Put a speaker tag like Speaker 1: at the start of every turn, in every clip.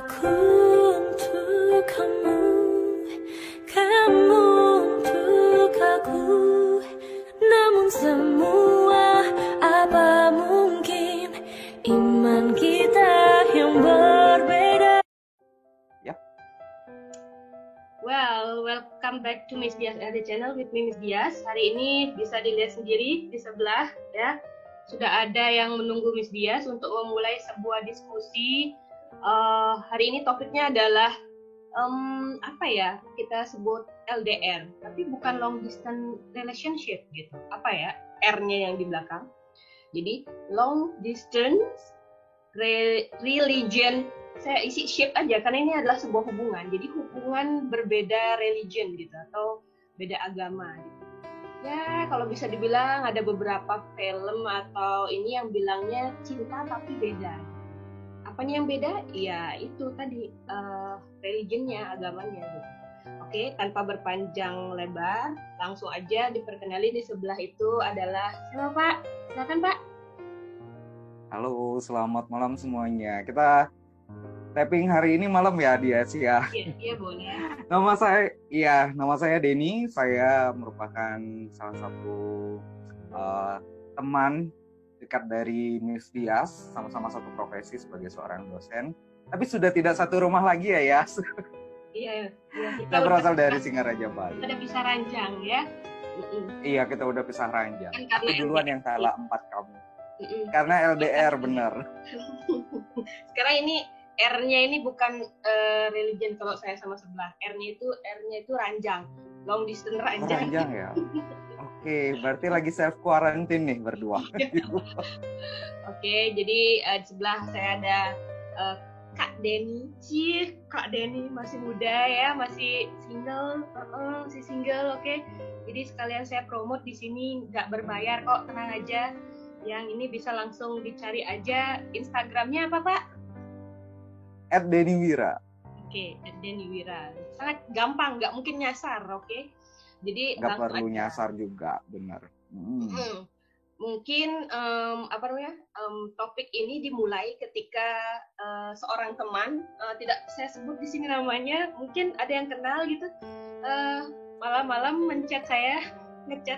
Speaker 1: Aku untuk kamu, kamu untuk aku. Namun semua apa mungkin iman kita yang berbeda.
Speaker 2: Well, welcome back to Miss Dias LD Channel with me, Miss Dias. Hari ini bisa dilihat sendiri di sebelah ya, sudah ada yang menunggu Miss Dias untuk memulai sebuah diskusi. Hari ini topiknya adalah apa ya, kita sebut LDR, tapi bukan long distance relationship gitu. Apa ya R-nya yang di belakang? Jadi long distance religion. Saya isi shape aja karena ini adalah sebuah hubungan. Jadi hubungan berbeda religion gitu atau beda agama gitu. Ya, kalau bisa dibilang ada beberapa film atau ini yang bilangnya cinta tapi beda. Apanya yang beda? Ya, itu tadi religionnya, agamanya gitu. Oke, tanpa berpanjang lebar, langsung aja diperkenalin. Di sebelah itu adalah siapa, Pak? Silakan, Pak.
Speaker 3: Halo, selamat malam semuanya. Kita tapping hari ini malam ya di Asia.
Speaker 2: Iya boleh.
Speaker 3: Nama saya Denny. Saya merupakan salah satu teman dekat dari Miss Dias, sama-sama satu profesi sebagai seorang dosen. Tapi sudah tidak satu rumah lagi ya, Yas.
Speaker 2: Iya.
Speaker 3: Kita berasal dari Singaraja, Bali.
Speaker 2: Kita udah pisah ranjang ya.
Speaker 3: Iya, kita udah pisah ranjang. Aku duluan yang kalah 4 kamu.
Speaker 2: Mm-mm.
Speaker 3: Karena LDR bener.
Speaker 2: Sekarang ini R-nya ini bukan religion kalau saya sama sebelah. R-nya itu ranjang. Long distance ranjang.
Speaker 3: Ranjang ya. Oke, berarti lagi self quarantine nih berdua.
Speaker 2: Oke, jadi di sebelah saya ada Kak Denny. Kak Denny masih muda ya, masih single, masih single, oke. Jadi sekalian saya promote di sini, nggak berbayar kok, tenang aja. Yang ini bisa langsung dicari aja. Instagramnya apa, Pak?
Speaker 3: @Denny-Wira.
Speaker 2: Oke, Denny Wira. Sangat gampang, nggak mungkin nyasar, oke? Jadi
Speaker 3: nggak perlu nyasar juga, benar.
Speaker 2: Mungkin topik ini dimulai ketika seorang teman, tidak saya sebut di sini namanya, mungkin ada yang kenal gitu, malam-malam ngechat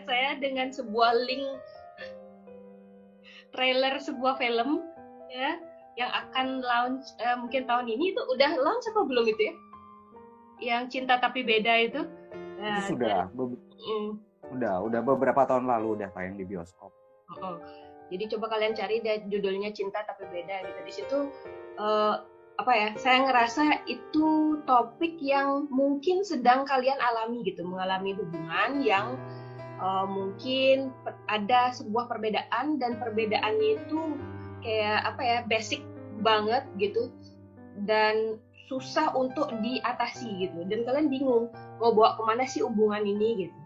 Speaker 2: saya dengan sebuah link trailer sebuah film ya yang akan launch mungkin tahun ini. Itu udah launch apa belum itu ya? Yang Cinta Tapi Beda itu?
Speaker 3: Itu udah beberapa tahun lalu udah tayang di bioskop.
Speaker 2: Jadi coba kalian cari judulnya Cinta Tapi Beda gitu. Di situ saya ngerasa itu topik yang mungkin sedang kalian alami gitu, mengalami hubungan yang mungkin ada sebuah perbedaan, dan perbedaannya itu kayak basic banget gitu dan susah untuk diatasi gitu, dan kalian bingung mau bawa kemana sih hubungan ini gitu,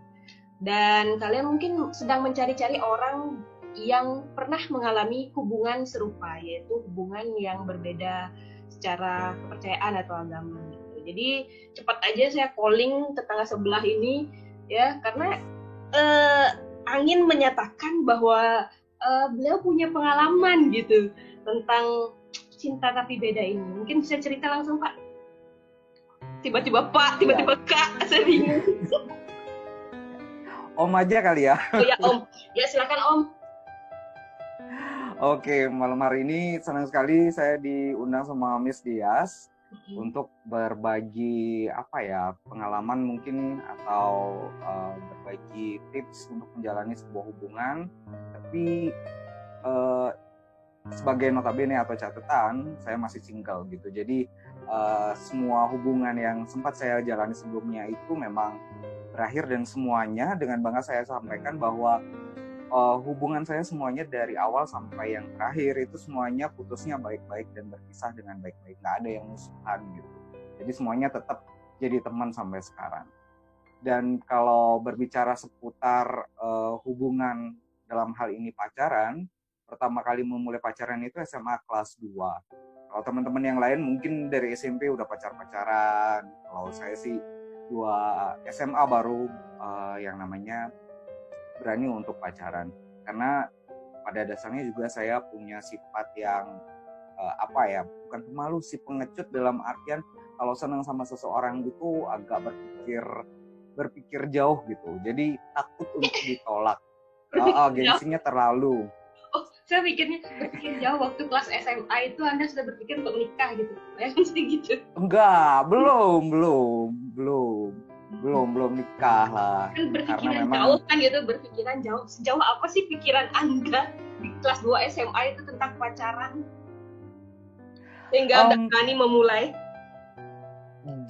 Speaker 2: dan kalian mungkin sedang mencari-cari orang yang pernah mengalami hubungan serupa, yaitu hubungan yang berbeda secara kepercayaan atau agama gitu. Jadi cepat aja saya calling tetangga sebelah ini ya, karena Angin menyatakan bahwa beliau punya pengalaman gitu tentang Cinta Tapi Beda ini. Mungkin bisa cerita langsung, Pak. Tiba-tiba Pak, tiba-tiba Kak, saya bingung.
Speaker 3: Om aja kali ya.
Speaker 2: Oh ya Om, ya silakan Om.
Speaker 3: Oke, malam hari ini senang sekali saya diundang sama Miss Dias untuk berbagi pengalaman mungkin atau berbagi tips untuk menjalani sebuah hubungan. Tapi sebagai notabene atau catatan, saya masih single gitu. Jadi semua hubungan yang sempat saya jalani sebelumnya itu memang berakhir, dan semuanya dengan bangga saya sampaikan bahwa hubungan saya semuanya dari awal sampai yang terakhir itu semuanya putusnya baik-baik dan berpisah dengan baik-baik, nggak ada yang musuhan gitu. Jadi semuanya tetap jadi teman sampai sekarang. Dan kalau berbicara seputar hubungan dalam hal ini pacaran, pertama kali memulai pacaran itu SMA kelas 2. Kalau teman-teman yang lain mungkin dari SMP udah pacar-pacaran. Kalau saya sih 2 SMA baru yang namanya berani untuk pacaran, karena pada dasarnya juga saya punya sifat yang apa ya, bukan pemalu sih, pengecut dalam artian kalau senang sama seseorang itu agak berpikir jauh gitu. Jadi takut untuk ditolak. Gengsinya terlalu.
Speaker 2: Oh, saya pikirnya berpikir jauh waktu kelas SMA itu Anda sudah berpikir untuk nikah gitu. Ya mesti gitu.
Speaker 3: Enggak, belum nikah lah.
Speaker 2: Kan berpikiran
Speaker 3: memang
Speaker 2: jauh kan gitu, berpikiran jauh. Sejauh apa sih pikiran Anda di kelas 2 SMA itu tentang pacaran? Sehingga Anda berani memulai?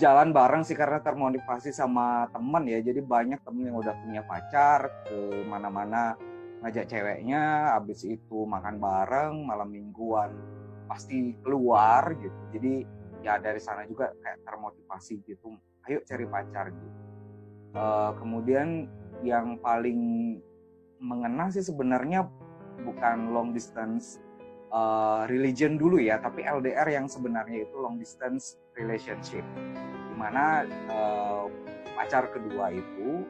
Speaker 3: Jalan bareng sih karena termotivasi sama teman ya. Jadi banyak temen yang udah punya pacar, ke mana-mana ngajak ceweknya, habis itu makan bareng, malam mingguan pasti keluar gitu. Jadi ya dari sana juga kayak termotivasi gitu, ayo cari pacar gitu. Kemudian yang paling mengena sih sebenarnya bukan long distance religion dulu ya, tapi LDR yang sebenarnya itu long distance relationship, dimana pacar kedua itu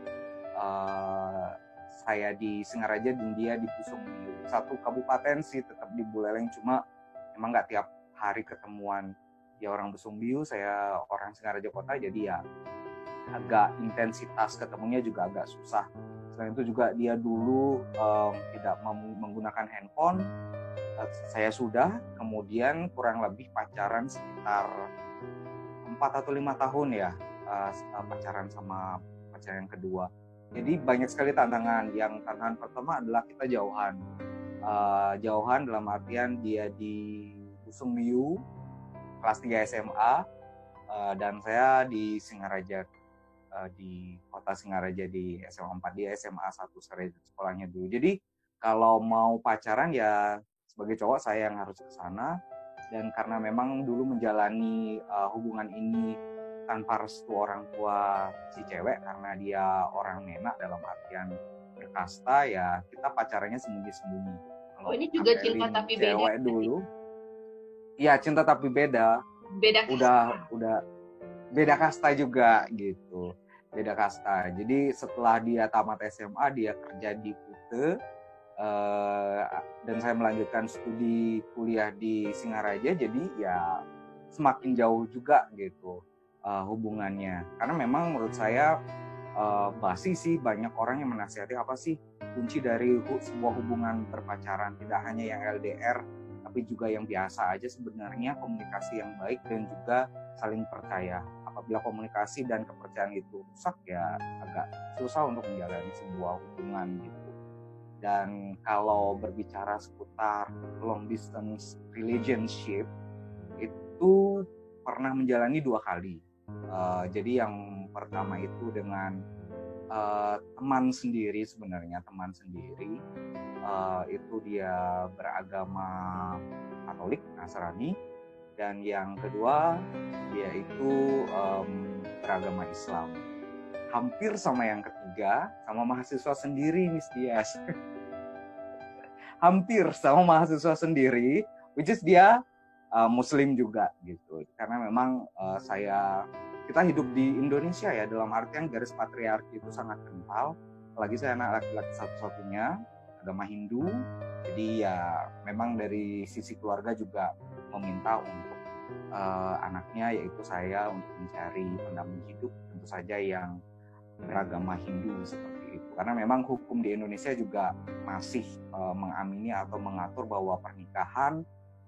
Speaker 3: saya di Singaraja dan dia di Pusung Biu, satu kabupaten sih, tetap di Buleleng, cuma emang nggak tiap hari ketemuan. Dia orang Pusung Biu, saya orang Singaraja kota, jadi ya agak intensitas ketemunya juga agak susah. Selain itu juga dia dulu tidak menggunakan handphone, saya sudah, kemudian kurang lebih pacaran sekitar 4 atau 5 tahun ya, pacaran sama pacar yang kedua. Jadi banyak sekali tantangan. Yang tantangan pertama adalah kita jauhan. Jauhan dalam artian dia di Pusung Biu, kelas 3 SMA, dan saya di Singaraja, di kota Singaraja di SMA 4, di SMA 1 sekolahnya dulu. Jadi kalau mau pacaran ya sebagai cowok saya yang harus ke sana, dan karena memang dulu menjalani hubungan ini tanpa restu orang tua si cewek karena dia orang Menak dalam artian berkasta, ya kita pacarannya sembunyi-sembunyi.
Speaker 2: Oh, ini juga cinta tapi beda.
Speaker 3: Cewek dulu. Iya, cinta tapi beda.
Speaker 2: Beda kasta.
Speaker 3: Udah beda kasta juga gitu. Beda kasta. Jadi setelah dia tamat SMA dia kerja di Kute, dan saya melanjutkan studi kuliah di Singaraja, jadi ya semakin jauh juga gitu hubungannya. Karena memang menurut saya basi sih, banyak orang yang menasihati apa sih kunci dari sebuah hubungan berpacaran, tidak hanya yang LDR tapi juga yang biasa aja sebenarnya, komunikasi yang baik dan juga saling percaya. Apabila komunikasi dan kepercayaan itu rusak ya agak susah untuk menjalani sebuah hubungan gitu. Dan kalau berbicara seputar long distance relationship, itu pernah menjalani 2 kali. Jadi yang pertama itu dengan teman sendiri sebenarnya, teman sendiri. Itu dia beragama Katolik, Nasrani. Dan yang kedua dia itu beragama Islam. Hampir sama yang ketiga, sama mahasiswa sendiri Miss Dias. Hampir sama mahasiswa sendiri, which is dia Muslim juga gitu. Karena memang kita hidup di Indonesia ya, dalam artian garis patriarki itu sangat kental. Apalagi saya anak laki-laki satu-satunya, agama Hindu. Jadi ya memang dari sisi keluarga juga meminta untuk anaknya, yaitu saya, untuk mencari pendamping hidup, tentu saja yang beragama Hindu seperti itu. Karena memang hukum di Indonesia juga masih mengamini atau mengatur bahwa pernikahan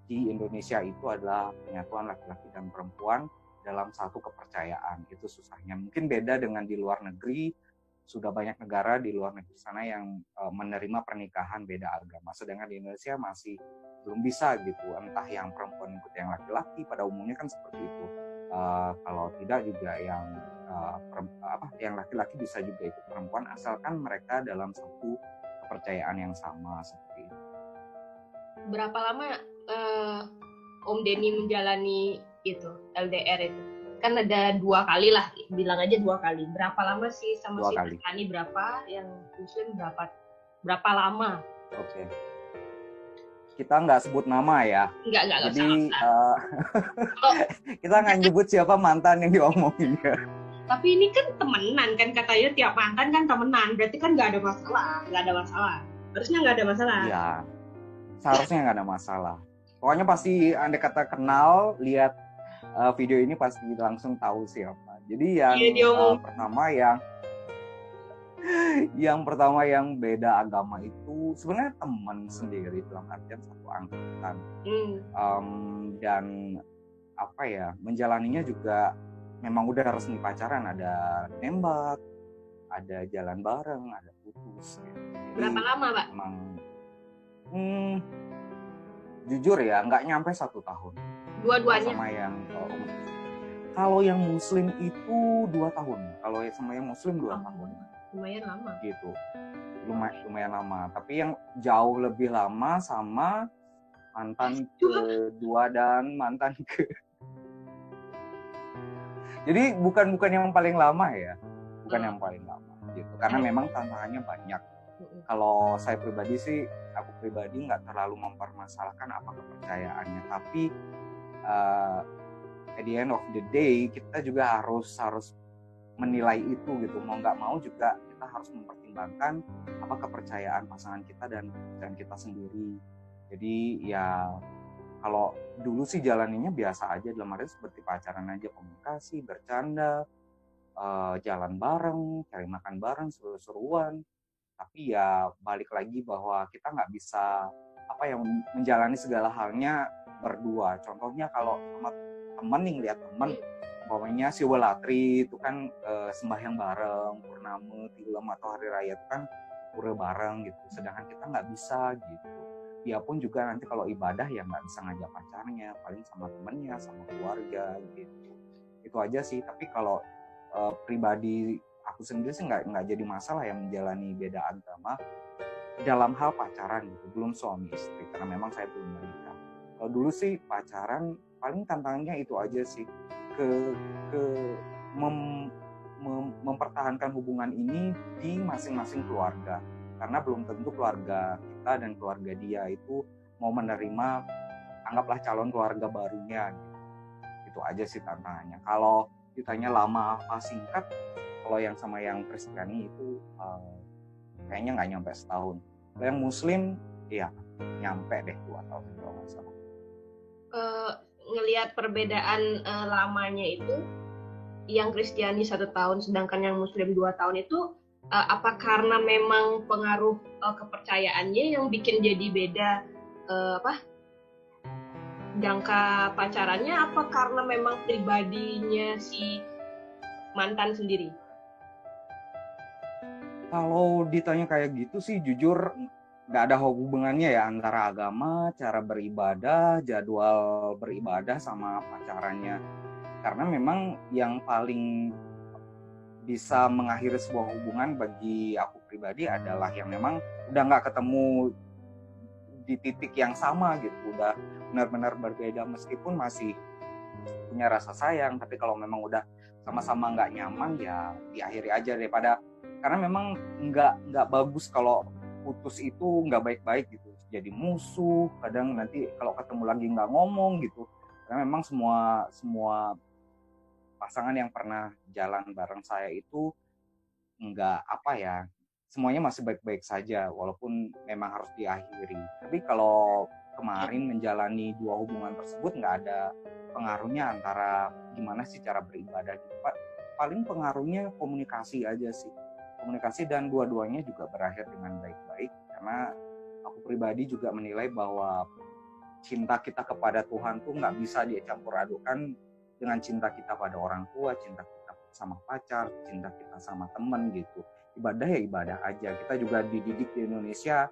Speaker 3: di Indonesia itu adalah penyatuan laki-laki dan perempuan dalam satu kepercayaan. Itu susahnya. Mungkin beda dengan di luar negeri, sudah banyak negara di luar negeri sana yang menerima pernikahan beda agama. Sedangkan di Indonesia masih belum bisa gitu. Entah yang perempuan ikut yang laki-laki, pada umumnya kan seperti itu. Kalau tidak juga yang laki-laki bisa juga ikut perempuan, asalkan mereka dalam satu kepercayaan yang sama seperti itu.
Speaker 2: Berapa lama Om Denny menjalani itu LDR itu? Kan ada 2 kali lah, bilang aja 2 kali. Berapa lama sih sama si Tani, berapa yang Muslim, berapa lama?
Speaker 3: Oke. Kita nggak sebut nama ya.
Speaker 2: Nggak.
Speaker 3: Jadi kita nggak nyebut siapa mantan yang diomongin ya.
Speaker 2: Tapi ini kan temenan kan, katanya tiap mantan kan temenan, berarti kan nggak ada masalah. Harusnya nggak ada masalah.
Speaker 3: Iya, seharusnya nggak ada masalah. Pokoknya pasti andai kata kenal, lihat video ini pasti langsung tahu siapa. Jadi yang pertama yang beda agama itu sebenarnya teman sendiri dalam artian satu angkatan. Dan apa ya, menjalaninya juga memang udah resmi pacaran, ada nembak, ada jalan bareng, ada putus gitu.
Speaker 2: Berapa lama, Pak?
Speaker 3: Emang jujur ya nggak nyampe 1 tahun.
Speaker 2: Dua-duanya?
Speaker 3: Sama yang kalau yang muslim itu 2 tahun. Kalau sama yang muslim 2 tahun.
Speaker 2: Lumayan lama.
Speaker 3: Gitu. Lumayan lama. Tapi yang jauh lebih lama sama mantan kedua dan mantan ke. Jadi bukan yang paling lama ya. Bukan yang paling lama gitu. Karena memang tantangannya banyak. Kalau saya pribadi sih, aku pribadi nggak terlalu mempermasalahkan apa kepercayaannya. Tapi at the end of the day kita juga harus menilai itu gitu. Mau nggak mau juga kita harus mempertimbangkan apa kepercayaan pasangan kita dan kita sendiri. Jadi ya kalau dulu sih jalaninya biasa aja, dalam arti seperti pacaran aja, komunikasi, bercanda, jalan bareng, cari makan bareng, seru-seruan. Tapi ya balik lagi bahwa kita nggak bisa menjalani segala halnya berdua. Contohnya kalau sama temen nih, lihat temen, umpamanya Siwalatri itu kan sembahyang bareng, purnama, film atau hari raya itu kan pura bareng gitu. Sedangkan kita nggak bisa gitu. Dia pun juga nanti kalau ibadah ya nggak bisa ngajak pacarnya, paling sama temennya, sama keluarga gitu. Itu aja sih. Tapi kalau pribadi aku sendiri sih nggak jadi masalah ya menjalani beda agama dalam hal pacaran gitu, belum suami istri karena memang saya belum menikah. Kalau dulu sih pacaran paling tantangannya itu aja sih, mempertahankan hubungan ini di masing-masing keluarga, karena belum tentu keluarga kita dan keluarga dia itu mau menerima, anggaplah calon keluarga barunya gitu. Itu aja sih tantangannya. Kalau ditanya lama apa singkat, kalau yang sama yang Kristiani itu kayaknya nggak nyampe setahun. Kalau yang Muslim, ya nyampe deh 2 tahun kalau nggak salah.
Speaker 2: Ngelihat perbedaan lamanya itu, yang Kristiani 1 tahun, sedangkan yang Muslim 2 tahun itu, apa karena memang pengaruh kepercayaannya yang bikin jadi beda jangka pacarannya, apa karena memang pribadinya si mantan sendiri?
Speaker 3: Kalau ditanya kayak gitu sih jujur nggak ada hubungannya ya antara agama, cara beribadah, jadwal beribadah sama pacarannya. Karena memang yang paling bisa mengakhiri sebuah hubungan bagi aku pribadi adalah yang memang udah nggak ketemu di titik yang sama gitu, udah benar-benar berbeda meskipun masih punya rasa sayang, tapi kalau memang udah sama-sama nggak nyaman ya diakhiri aja, daripada karena memang nggak bagus kalau putus itu nggak baik-baik gitu, jadi musuh, kadang nanti kalau ketemu lagi nggak ngomong gitu. Karena memang semua pasangan yang pernah jalan bareng saya itu nggak semuanya masih baik-baik saja walaupun memang harus diakhiri. Tapi kalau kemarin menjalani 2 hubungan tersebut nggak ada pengaruhnya antara gimana sih cara beribadah gitu. Paling pengaruhnya komunikasi aja sih, komunikasi, dan dua-duanya juga berakhir dengan baik-baik. Karena aku pribadi juga menilai bahwa cinta kita kepada Tuhan tuh nggak bisa dicampur adukan dengan cinta kita pada orang tua, cinta kita sama pacar, cinta kita sama teman gitu. Ibadah ya ibadah aja. Kita juga dididik di Indonesia,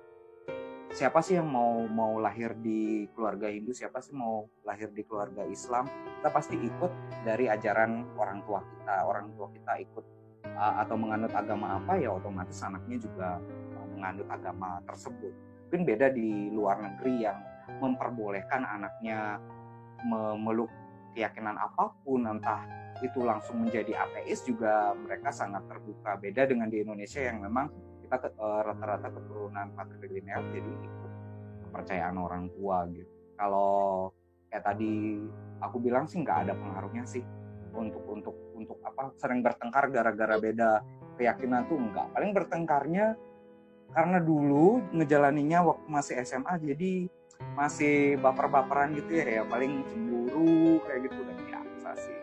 Speaker 3: siapa sih yang mau lahir di keluarga Hindu, siapa sih mau lahir di keluarga Islam, kita pasti ikut dari ajaran orang tua kita. Orang tua kita ikut atau menganut agama apa, ya otomatis anaknya juga menganut agama tersebut. Mungkin beda di luar negeri yang memperbolehkan anaknya memeluk keyakinan apapun, entah itu langsung menjadi ateis juga mereka sangat terbuka. Beda dengan di Indonesia yang memang kita rata-rata keturunan patrilineal, jadi ikut kepercayaan orang tua gitu. Kalau kayak tadi aku bilang sih nggak ada pengaruhnya sih untuk sering bertengkar gara-gara beda keyakinan tuh enggak. Paling bertengkarnya karena dulu ngejalaninya waktu masih SMA, jadi masih baper-baperan gitu ya paling cemburu kayak gitu udah biasa sih.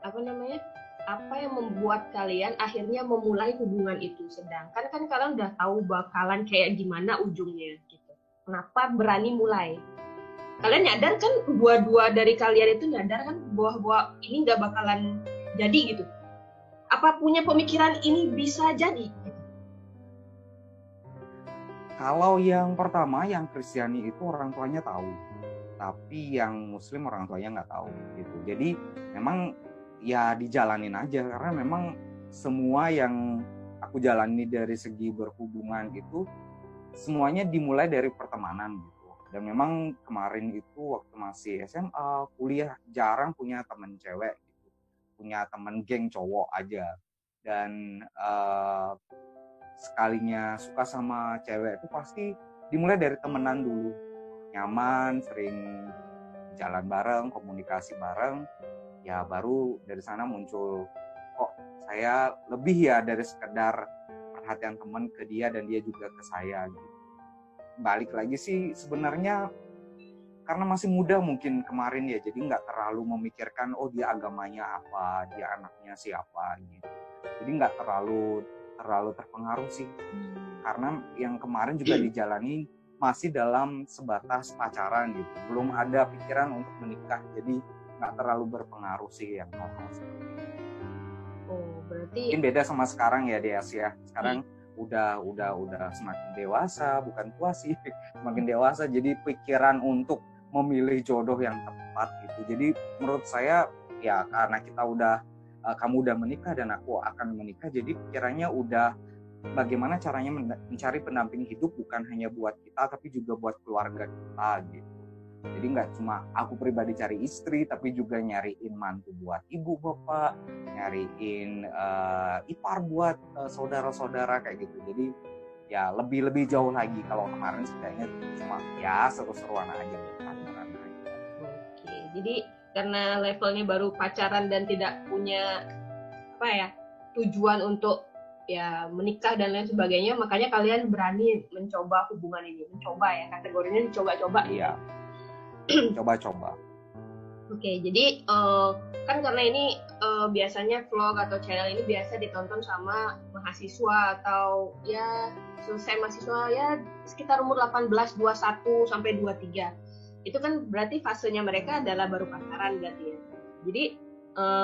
Speaker 2: Apa namanya? Apa yang membuat kalian akhirnya memulai hubungan itu? Sedangkan kan kalian udah tahu bakalan kayak gimana ujungnya gitu. Kenapa berani mulai? Kalian nyadar kan, dua-dua dari kalian itu nyadar kan bahwa ini nggak bakalan jadi gitu. Apa punya pemikiran ini bisa jadi?
Speaker 3: Kalau yang pertama, yang Kristiani itu orang tuanya tahu, tapi yang Muslim orang tuanya nggak tahu gitu. Jadi memang ya dijalanin aja, karena memang semua yang aku jalani dari segi berhubungan itu semuanya dimulai dari pertemanan gitu. Dan memang kemarin itu waktu masih SMA, kuliah jarang punya teman cewek gitu, punya teman geng cowok aja. Dan sekalinya suka sama cewek itu pasti dimulai dari temenan dulu, nyaman, sering jalan bareng, komunikasi bareng, ya baru dari sana muncul kok saya lebih ya dari sekedar perhatian teman ke dia dan dia juga ke saya gitu. Balik lagi sih sebenarnya karena masih muda mungkin kemarin ya, jadi nggak terlalu memikirkan oh dia agamanya apa, dia anaknya siapa gitu. Jadi nggak terlalu terpengaruh sih, karena yang kemarin juga dijalani masih dalam sebatas pacaran gitu, belum ada pikiran untuk menikah, jadi nggak terlalu berpengaruh sih yang hal-hal seperti itu.
Speaker 2: Oh, berarti
Speaker 3: mungkin beda sama sekarang ya Deas ya, sekarang udah semakin dewasa, bukan tua sih, semakin dewasa, jadi pikiran untuk memilih jodoh yang tepat gitu. Jadi menurut saya ya karena kita udah kamu udah menikah dan aku akan menikah, jadi pikirannya udah bagaimana caranya mencari pendamping hidup bukan hanya buat kita tapi juga buat keluarga kita gitu. Jadi nggak cuma aku pribadi cari istri, tapi juga nyariin mantu buat ibu bapak, nyariin ipar buat saudara-saudara kayak gitu. Jadi ya lebih jauh lagi. Kalau kemarin setidaknya cuma ya seru-seruan aja, pacaran aja.
Speaker 2: Oke, jadi karena levelnya baru pacaran dan tidak punya tujuan untuk ya menikah dan lain sebagainya, makanya kalian berani mencoba hubungan ini, kategorinya dicoba-coba.
Speaker 3: Iya. Coba-coba.
Speaker 2: Oke, jadi kan karena ini biasanya vlog atau channel ini biasa ditonton sama mahasiswa atau ya selesai mahasiswa ya sekitar umur 18, 21 sampai 23. Itu kan berarti fasenya mereka adalah baru pacaran berarti ya. Jadi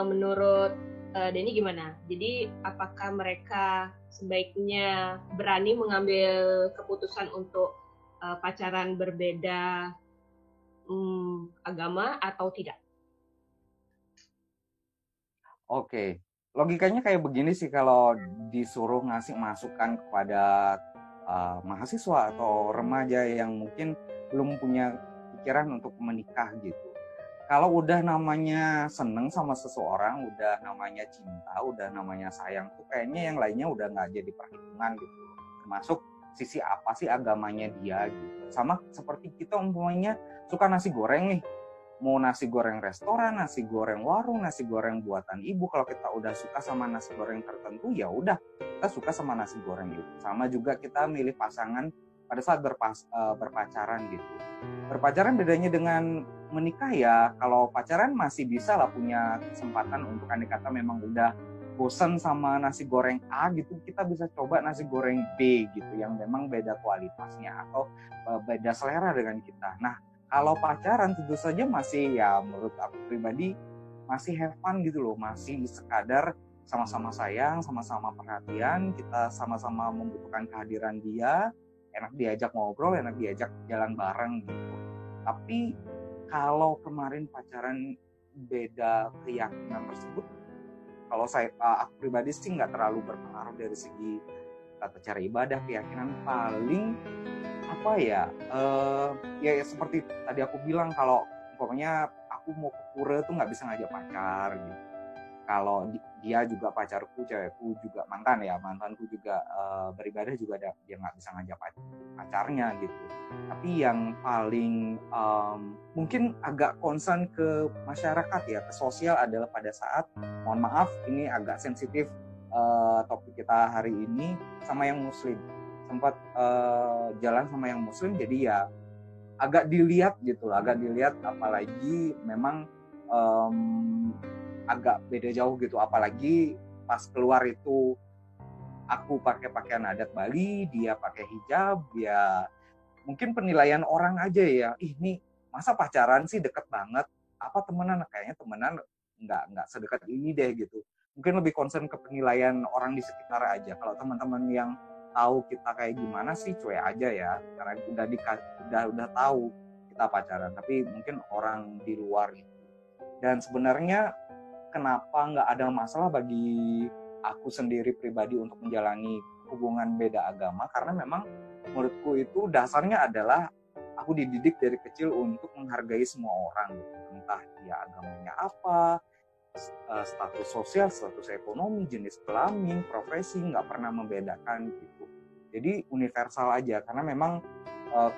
Speaker 2: menurut Denny gimana? Jadi apakah mereka sebaiknya berani mengambil keputusan untuk pacaran berbeda agama atau tidak?
Speaker 3: Oke, logikanya kayak begini sih, kalau disuruh ngasih masukan kepada mahasiswa atau remaja yang mungkin belum punya pikiran untuk menikah gitu. Kalau udah namanya seneng sama seseorang, udah namanya cinta, udah namanya sayang tuh kayaknya yang lainnya udah nggak jadi perhitungan gitu. Termasuk sisi apa sih agamanya dia gitu. Sama seperti kita umpamanya suka nasi goreng nih. Mau nasi goreng restoran, nasi goreng warung, nasi goreng buatan ibu, kalau kita udah suka sama nasi goreng tertentu ya udah kita suka sama nasi goreng itu. Sama juga kita milih pasangan pada saat berpacaran gitu. Berpacaran bedanya dengan menikah ya, kalau pacaran masih bisa lah punya kesempatan untuk andai kata memang udah bosan sama nasi goreng A gitu, kita bisa coba nasi goreng B gitu yang memang beda kualitasnya atau beda selera dengan kita. Nah, kalau pacaran tentu saja masih ya menurut aku pribadi masih have fun gitu loh, masih sekadar sama-sama sayang, sama-sama perhatian, kita sama-sama membutuhkan kehadiran dia, enak diajak ngobrol, enak diajak jalan bareng gitu. Tapi kalau kemarin pacaran beda keyakinan tersebut, kalau aku pribadi sih nggak terlalu berpengaruh dari segi tata cara ibadah, keyakinan. Paling apa ya, ya seperti tadi aku bilang, kalau pokoknya aku mau ke pura tuh nggak bisa ngajak pacar gitu. Kalau dia juga pacarku, cewekku juga mantanku juga beribadah juga dia nggak bisa ngajak pacarnya gitu. Tapi yang paling mungkin agak concern ke masyarakat ya, ke sosial adalah pada saat, mohon maaf ini agak sensitif topik kita hari ini, sama yang muslim sempat jalan sama yang Muslim, jadi ya agak dilihat gitu lah, agak dilihat, apalagi memang agak beda jauh gitu, apalagi pas keluar itu aku pakai pakaian adat Bali, dia pakai hijab, dia mungkin penilaian orang aja ya, ih ini masa pacaran sih, deket banget, apa temenan, kayaknya temenan nggak sedekat ini deh gitu. Mungkin lebih concern ke penilaian orang di sekitar aja. Kalau teman-teman yang tahu kita kayak gimana sih, cuek aja ya, karena udah tahu kita pacaran. Tapi mungkin orang di luar itu. Dan sebenarnya kenapa nggak ada masalah bagi aku sendiri pribadi untuk menjalani hubungan beda agama, karena memang menurutku itu dasarnya adalah aku dididik dari kecil untuk menghargai semua orang, entah dia agamanya apa, status sosial, status ekonomi, jenis kelamin, profesi, nggak pernah membedakan gitu. Jadi universal aja, karena memang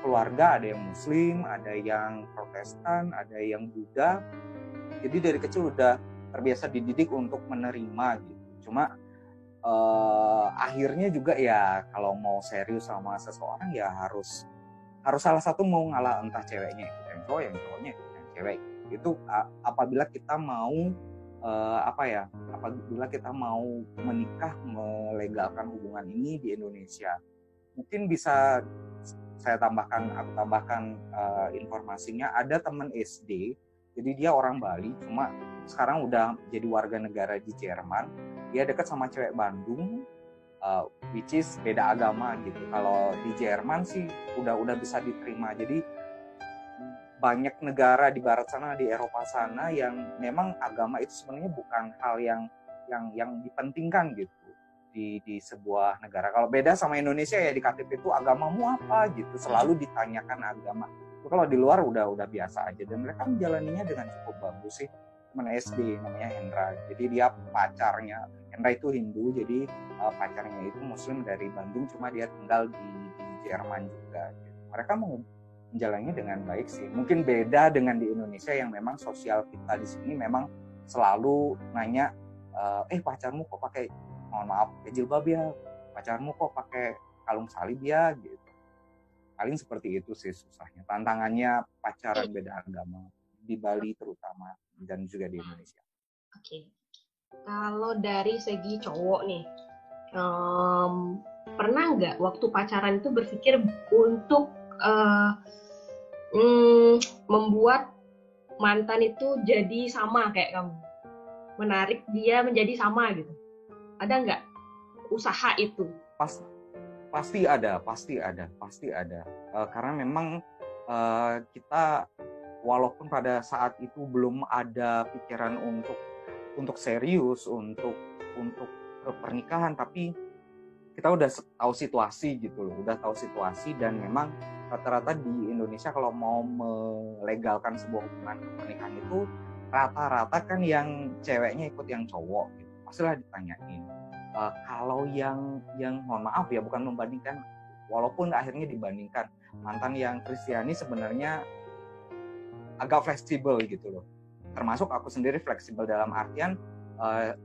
Speaker 3: keluarga ada yang Muslim, ada yang Protestan, ada yang Buddha. Jadi dari kecil udah terbiasa dididik untuk menerima gitu. Cuma akhirnya juga ya kalau mau serius sama seseorang ya harus salah satu mau ngalah, entah ceweknya ikut yang cowok, yang cowoknya ikut yang cewek. Itu apabila kita mau apabila kita mau menikah, melegalkan hubungan ini di Indonesia. Mungkin bisa aku tambahkan informasinya, ada teman SD, jadi dia orang Bali, cuma sekarang udah jadi warga negara di Jerman. Dia dekat sama cewek Bandung, which is beda agama gitu. Kalau di Jerman sih udah bisa diterima. Jadi banyak negara di barat sana, di Eropa sana, yang memang agama itu sebenarnya bukan hal yang dipentingkan gitu di sebuah negara. Kalau beda sama Indonesia ya, di KTP itu agamamu apa gitu, selalu ditanyakan agama. Itu kalau di luar udah biasa aja, dan mereka menjalaninya dengan cukup bagus sih. Teman SD namanya Hendra, jadi dia pacarnya, Hendra itu Hindu, jadi pacarnya itu Muslim dari Bandung, cuma dia tinggal di Jerman juga gitu. Mereka menjalaninya dengan baik sih. Mungkin beda dengan di Indonesia yang memang sosial kita di sini memang selalu nanya, pacarmu kok pakai, mohon maaf, jilbab ya, pacarmu kok pakai kalung salib ya gitu. Paling seperti itu sih susahnya, tantangannya pacaran beda agama di Bali terutama, dan juga di Indonesia.
Speaker 2: Oke. Kalau dari segi cowok nih, pernah nggak waktu pacaran itu berpikir untuk membuat mantan itu jadi sama kayak kamu, menarik dia menjadi sama gitu? Ada nggak usaha itu?
Speaker 3: Pasti ada. Karena memang kita walaupun pada saat itu belum ada pikiran untuk serius, untuk ke pernikahan, tapi kita udah tahu situasi gitu loh, dan memang rata-rata di Indonesia kalau mau melegalkan sebuah hubungan pernikahan itu rata-rata kan yang ceweknya ikut yang cowok gitu. Pastilah ditanyain. Kalau yang mohon maaf ya, bukan membandingkan, walaupun akhirnya dibandingkan, mantan yang Kristiani sebenarnya agak fleksibel gitu loh. Termasuk aku sendiri fleksibel dalam artian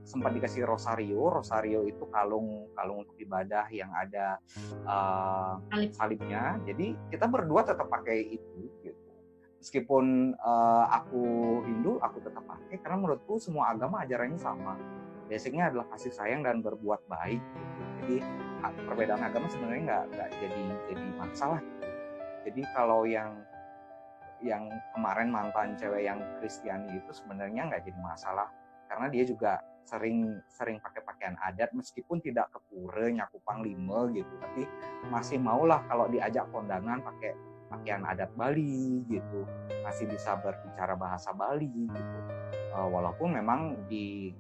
Speaker 3: sempat dikasih rosario itu kalung untuk ibadah yang ada salibnya. Jadi kita berdua tetap pakai itu gitu. Meskipun aku Hindu, aku tetap pakai karena menurutku semua agama ajarannya sama. Basicnya adalah kasih sayang dan berbuat baik gitu. Jadi perbedaan agama sebenarnya nggak jadi masalah gitu. Jadi kalau yang kemarin mantan cewek yang Kristiani itu sebenarnya nggak jadi masalah, karena dia juga sering pakai pakaian adat, meskipun tidak ke pura nyaku panglima gitu, tapi masih maulah kalau diajak kondangan pakai pakaian adat Bali gitu, masih bisa berbicara bahasa Bali gitu, walaupun memang di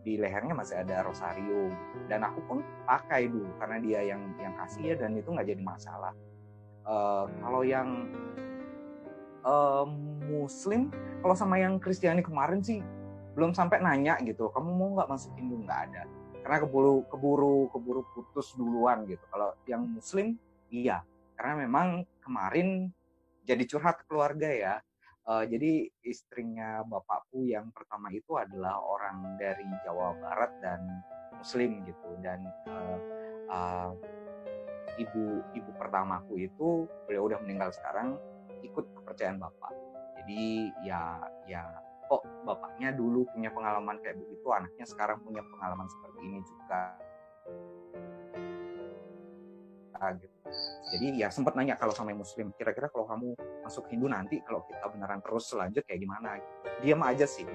Speaker 3: lehernya masih ada rosario, dan aku pun pakai dulu karena dia yang kasih ya, dan itu nggak jadi masalah. Kalau yang Muslim, kalau sama yang Kristiani kemarin sih belum sampai nanya gitu, kamu mau nggak masuk Hindu, nggak ada, karena keburu putus duluan gitu. Kalau yang Muslim iya, karena memang kemarin jadi curhat keluarga ya. Jadi istrinya bapakku yang pertama itu adalah orang dari Jawa Barat dan Muslim gitu, dan ibu pertamaku itu beliau udah meninggal sekarang, ikut kepercayaan bapak. Jadi ya kok bapaknya dulu punya pengalaman kayak begitu, anaknya sekarang punya pengalaman seperti ini juga gitu. Jadi ya sempat nanya kalau sama yang muslim, kira-kira kalau kamu masuk Hindu nanti kalau kita beneran terus selanjut kayak gimana gitu. Diam aja sih.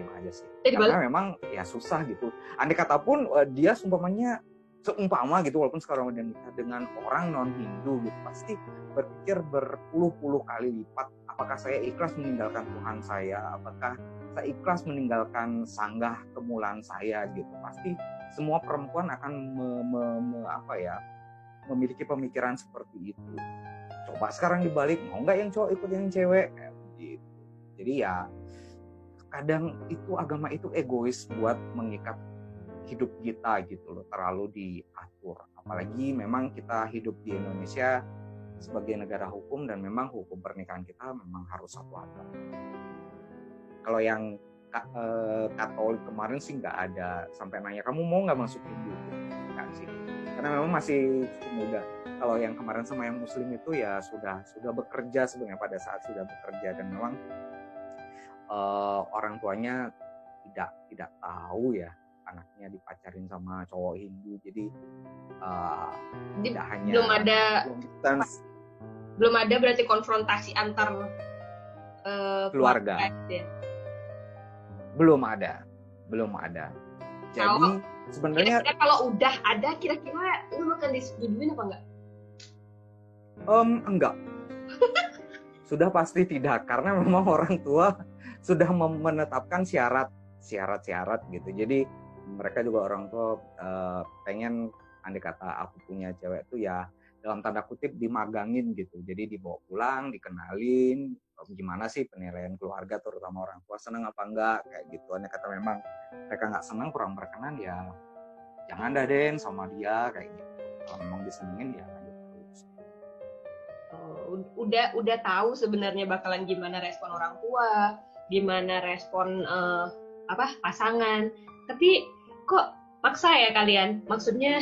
Speaker 3: Karena memang ya susah gitu. Andai kata pun dia seumpama gitu, walaupun sekarang udah nikah dengan orang non Hindu gitu, pasti berpikir berpuluh-puluh kali lipat, apakah saya ikhlas meninggalkan Tuhan saya, apakah saya ikhlas meninggalkan sanggah kemuliaan saya gitu. Pasti semua perempuan akan memiliki pemikiran seperti itu. Coba sekarang dibalik, mau nggak yang cowok ikut yang cewek kayak begitu. Jadi ya kadang itu agama itu egois buat mengikat hidup kita gitu loh, terlalu diatur. Apalagi memang kita hidup di Indonesia sebagai negara hukum, dan memang hukum pernikahan kita memang harus satu agama. Kalau yang Katolik kemarin sih nggak ada sampai nanya kamu mau nggak masuk Hindu, kan sih, karena memang masih cukup muda. Kalau yang kemarin sama yang Muslim itu ya sudah bekerja sebenarnya pada saat sudah bekerja, dan memang orang tuanya tidak tahu ya anaknya dipacarin sama cowok Hindu. Jadi tidak hanya
Speaker 2: belum ada berarti konfrontasi antar
Speaker 3: keluarga. Belum ada. Jadi sebenarnya
Speaker 2: kalau udah ada, kira-kira lu akan disetujuin apa enggak?
Speaker 3: Enggak. Sudah pasti tidak, karena memang orang tua sudah menetapkan syarat-syarat gitu. Jadi mereka juga orang tua pengen, andai kata aku punya cewek tuh ya dalam tanda kutip dimagangin gitu. Jadi dibawa pulang, dikenalin gimana sih penilaian keluarga, terutama orang tua senang apa enggak kayak gitu. Andai kata memang mereka nggak senang, kurang berkenan, ya jangan dah Den sama dia kayak gitu. Kalau memang disenengin ya lanjut terus.
Speaker 2: Udah tahu sebenarnya bakalan gimana respon orang tua, gimana respon pasangan, tapi kok maksa ya kalian? Maksudnya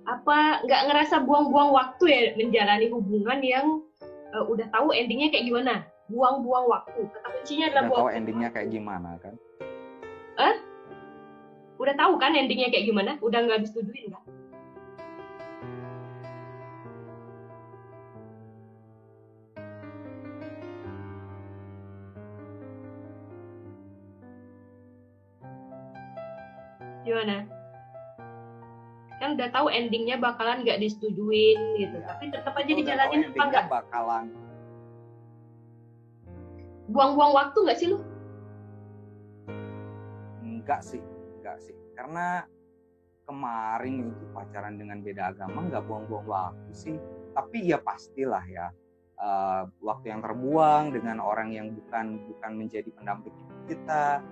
Speaker 2: apa nggak ngerasa buang-buang waktu ya menjalani hubungan yang udah tahu endingnya kayak gimana? Buang-buang waktu. Kata kuncinya adalah
Speaker 3: udah tahu endingnya kayak gimana kan?
Speaker 2: Udah tahu kan endingnya kayak gimana? Udah nggak disetujuin kan? Gimana? Kan udah tahu endingnya bakalan nggak disetujuin gitu, tapi tetap aja dijalanin apa enggak?
Speaker 3: Bakalan
Speaker 2: buang-buang waktu nggak sih lu?
Speaker 3: Enggak sih, karena kemarin itu pacaran dengan beda agama nggak buang-buang waktu sih, tapi ya pastilah ya waktu yang terbuang dengan orang yang bukan menjadi pendamping kita.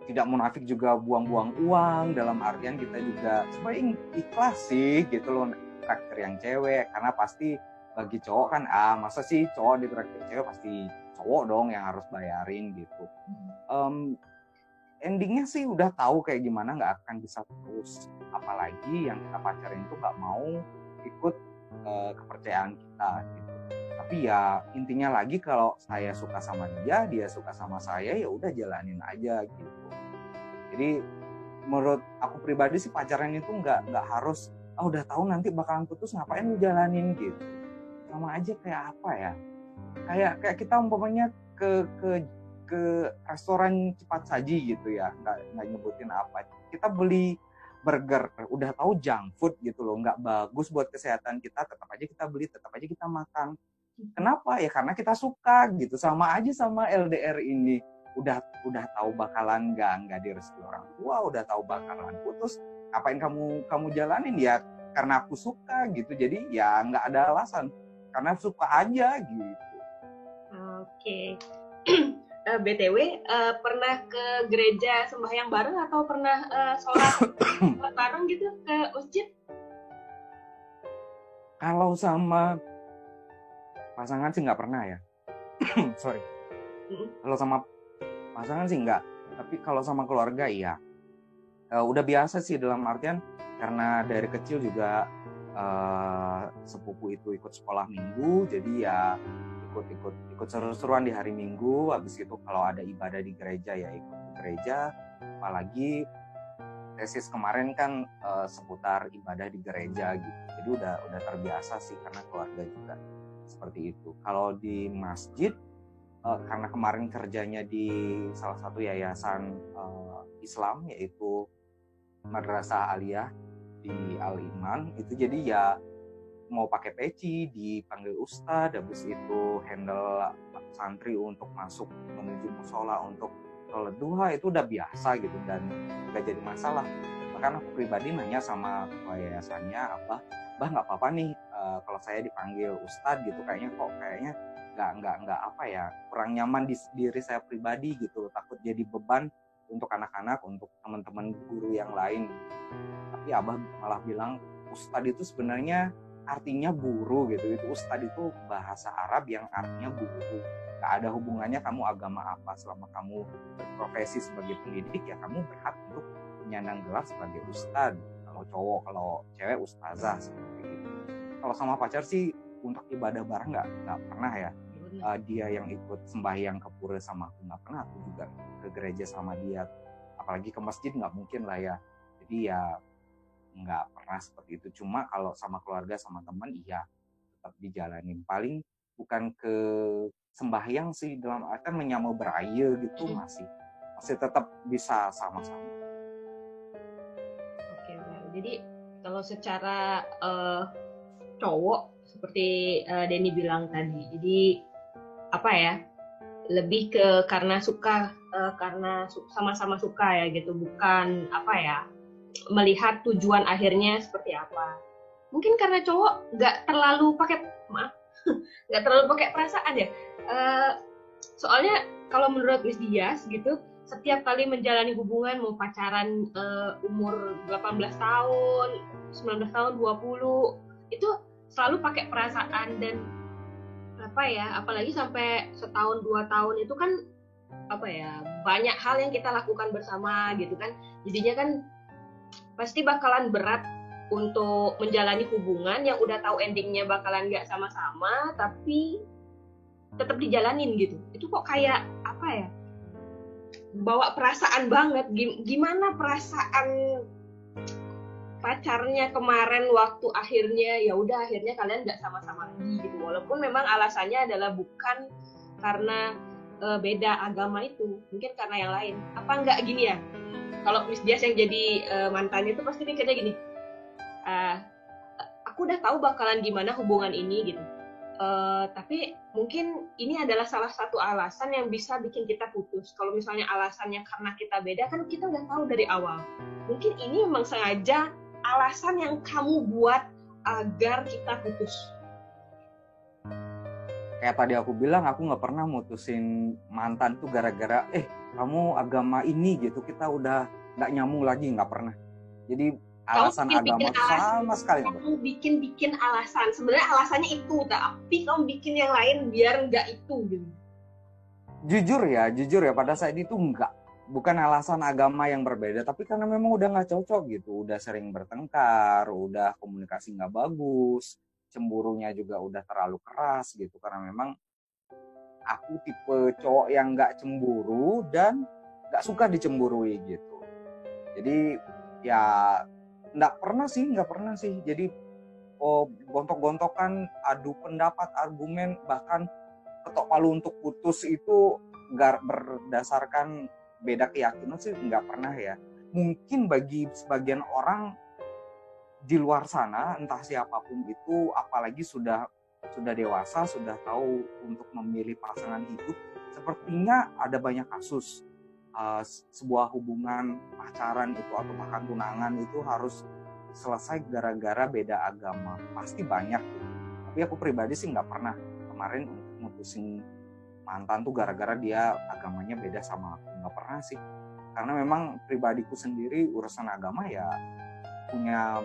Speaker 3: Tidak munafik juga buang-buang uang, dalam artian kita juga sebenarnya ikhlas sih gitu loh traktir yang cewek, karena pasti bagi cowok kan masa sih cowok di traktir cewek, pasti cowok dong yang harus bayarin gitu. Endingnya sih udah tahu kayak gimana, nggak akan bisa terus, apalagi yang kita pacarin itu nggak mau ikut kepercayaan kita gitu. Tapi ya intinya lagi, kalau saya suka sama dia suka sama saya, ya udah jalanin aja gitu. Jadi menurut aku pribadi sih pacaran itu nggak harus udah tahu nanti bakalan putus ngapain lu jalanin gitu. Sama aja kayak apa ya? Kayak kita umpamanya ke restoran cepat saji gitu ya, nggak nyebutin apa. Kita beli burger, udah tahu junk food gitu loh, nggak bagus buat kesehatan kita, tetap aja kita beli, tetap aja kita makan. Kenapa? Ya karena kita suka gitu. Sama aja sama LDR ini. Udah tahu bakalan nggak direstui orang tua, udah tahu bakalan putus, ngapain kamu jalanin? Ya karena aku suka gitu. Jadi ya nggak ada alasan, karena suka aja gitu.
Speaker 2: Oke. BTW pernah ke gereja sembahyang bareng atau pernah sholat bareng gitu ke masjid?
Speaker 3: Kalau sama pasangan sih nggak pernah ya. Sorry. Kalau sama pasangan sih nggak. Tapi kalau sama keluarga iya. Udah biasa sih, dalam artian karena dari kecil juga sepupu itu ikut sekolah minggu, jadi ya ikut seru-seruan di hari Minggu. Habis itu kalau ada ibadah di gereja ya ikut ke gereja. Apalagi tesis kemarin kan seputar ibadah di gereja gitu. Jadi udah terbiasa sih karena keluarga juga seperti itu. Kalau di masjid karena kemarin kerjanya di salah satu yayasan Islam yaitu Madrasah Aliyah di Al Iman itu, jadi ya mau pakai peci, dipanggil ustadz, habis itu handle santri untuk masuk menuju musola untuk sholat duha, itu udah biasa gitu dan gak jadi masalah. Bahkan aku pribadi nanya sama ketua yayasannya, bah nggak apa-apa nih kalau saya dipanggil ustadz gitu, kayaknya nggak apa ya, kurang nyaman di diri saya pribadi gitu, takut jadi beban untuk anak-anak, untuk teman-teman guru yang lain. Tapi abah malah bilang ustadz itu sebenarnya artinya guru gitu. Itu ustadz itu bahasa Arab yang artinya guru. Gak ada hubungannya kamu agama apa, selama kamu berprofesi sebagai pendidik ya kamu berhak untuk menyandang gelar sebagai ustadz. Kalau cowok, kalau cewek ustazah seperti itu. Kalau sama pacar sih untuk ibadah bareng nggak pernah ya. Dia yang ikut sembahyang ke pura sama aku nggak pernah, aku juga ke gereja sama dia, apalagi ke masjid nggak mungkin lah ya. Jadi ya nggak pernah seperti itu. Cuma kalau sama keluarga sama teman iya tetap dijalanin, paling bukan ke sembahyang sih, dalam artian menyambut beraya gitu masih tetap bisa sama-sama.
Speaker 2: Oke, jadi kalau secara cowok seperti Denny bilang tadi, jadi apa ya, lebih ke karena suka, karena sama-sama suka ya gitu, bukan apa ya, melihat tujuan akhirnya seperti apa. Mungkin karena cowok nggak terlalu pakai perasaan ya. Soalnya kalau menurut Miss Dias gitu, setiap kali menjalani hubungan, mau pacaran umur 18 tahun, 19 tahun, 20, itu selalu pakai perasaan. Dan apa ya, apalagi sampai setahun 2 tahun itu kan apa ya, banyak hal yang kita lakukan bersama gitu kan. Jadinya kan pasti bakalan berat untuk menjalani hubungan yang udah tahu endingnya bakalan gak sama-sama, tapi tetap dijalanin gitu. Itu kok kayak apa ya, bawa perasaan banget. Gimana perasaan pacarnya kemarin waktu akhirnya ya udah akhirnya kalian nggak sama-sama lagi gitu, walaupun memang alasannya adalah bukan karena beda agama, itu mungkin karena yang lain. Apa nggak gini ya, kalau Miss Dias yang jadi mantannya itu pasti mikirnya gini, aku udah tahu bakalan gimana hubungan ini gitu, tapi mungkin ini adalah salah satu alasan yang bisa bikin kita putus. Kalau misalnya alasannya karena kita beda, kan kita udah tahu dari awal. Mungkin ini memang sengaja alasan yang kamu buat agar kita putus.
Speaker 3: Kayak tadi aku bilang, aku nggak pernah mutusin mantan tuh gara-gara kamu agama ini gitu, kita udah nggak nyambung lagi, nggak pernah. Jadi alasan agama sama sekali nggak.
Speaker 2: Kamu bikin alasan, sebenarnya alasannya itu, tapi kamu bikin yang lain biar nggak itu gitu.
Speaker 3: Jujur ya, pada saat itu bukan alasan agama yang berbeda, tapi karena memang udah nggak cocok gitu, udah sering bertengkar, udah komunikasi nggak bagus, cemburunya juga udah terlalu keras gitu, karena memang aku tipe cowok yang nggak cemburu dan nggak suka dicemburui gitu. Jadi ya nggak pernah sih. Jadi gontok-gontokan, adu pendapat, argumen, bahkan ketok palu untuk putus itu berdasarkan beda keyakinan sih nggak pernah ya. Mungkin bagi sebagian orang di luar sana, entah siapapun itu, apalagi sudah dewasa, sudah tahu untuk memilih pasangan hidup, sepertinya ada banyak kasus sebuah hubungan pacaran itu atau bahkan tunangan itu harus selesai gara-gara beda agama. Pasti banyak. Tapi aku pribadi sih nggak pernah kemarin mutusin mantan tuh gara-gara dia agamanya beda sama aku. Nggak pernah sih. Karena memang pribadiku sendiri urusan agama ya punya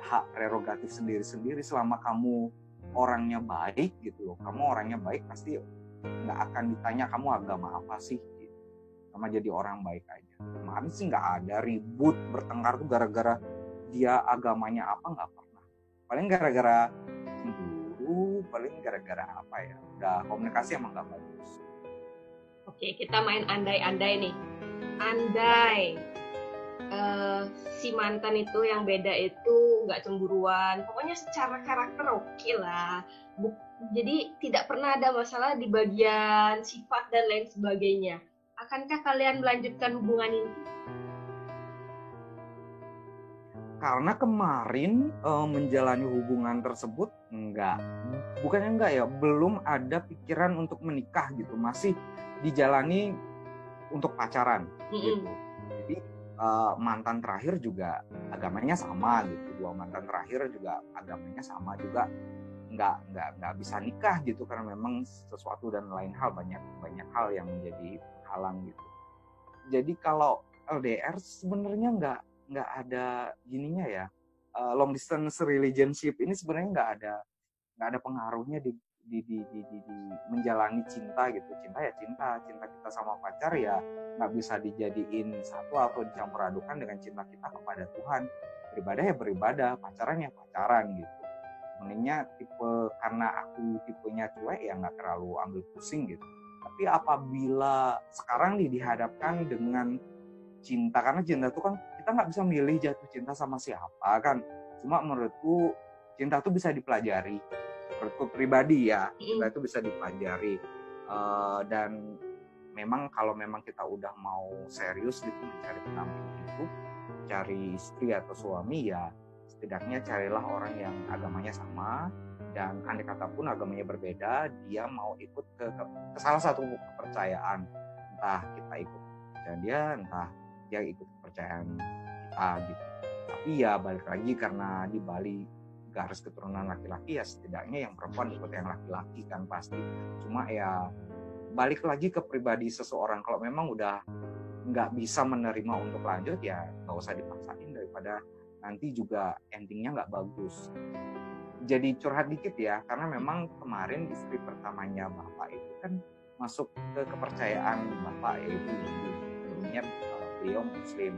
Speaker 3: hak prerogatif sendiri-sendiri. Selama kamu orangnya baik gitu loh, kamu orangnya baik, pasti nggak akan ditanya kamu agama apa sih gitu. Sama jadi orang baik aja. Kemarin sih nggak ada ribut bertengkar tuh gara-gara dia agamanya apa, nggak pernah. paling gara-gara cemburu, paling gara-gara apa ya, udah komunikasi emang nggak bagus.
Speaker 2: Oke, kita main andai-andai nih. Andai si mantan itu yang beda itu nggak cemburuan, pokoknya secara karakter oke lah. Jadi tidak pernah ada masalah di bagian sifat dan lain sebagainya. Akankah kalian melanjutkan hubungan ini?
Speaker 3: Karena kemarin menjalani hubungan tersebut bukannya enggak ya, belum ada pikiran untuk menikah gitu, masih dijalani untuk pacaran gitu. Jadi mantan terakhir juga agamanya sama gitu, 2 mantan terakhir juga agamanya sama juga, nggak bisa nikah gitu karena memang sesuatu dan lain hal, banyak hal yang menjadi halang gitu. Jadi kalau LDR sebenarnya nggak ada gininya ya, long distance relationship ini sebenarnya nggak ada pengaruhnya di menjalani cinta gitu. Cinta ya cinta kita sama pacar ya nggak bisa dijadiin satu atau dicampur adukan dengan cinta kita kepada Tuhan. Beribadah ya beribadah, pacaran ya pacaran gitu. Mendingnya karena aku tipenya cuek ya nggak terlalu ambil pusing gitu. Tapi apabila sekarang dihadapkan dengan cinta, karena cinta itu kan kita nggak bisa milih jatuh cinta sama siapa kan. Cuma menurutku cinta itu bisa dipelajari. Menurutku pribadi ya, cinta itu bisa dipelajari. Dan memang kalau memang kita udah mau serius gitu mencari pendamping hidup, cari istri atau suami ya setidaknya carilah orang yang agamanya sama, dan andai kata pun agamanya berbeda, dia mau ikut ke salah satu kepercayaan, entah kita ikut kepercayaan dia, entah dia ikut kepercayaan kita gitu. Tapi ya balik lagi, karena di Bali garis keturunan laki-laki ya setidaknya yang perempuan ikut yang laki-laki kan pasti. Cuma ya balik lagi ke pribadi seseorang, kalau memang udah nggak bisa menerima untuk lanjut ya nggak usah dipaksain, daripada nanti juga endingnya nggak bagus. Jadi curhat dikit ya, karena memang kemarin istri pertamanya Bapak itu kan masuk ke kepercayaan Bapak, yaitu Hindu. Tentunya beliau Muslim.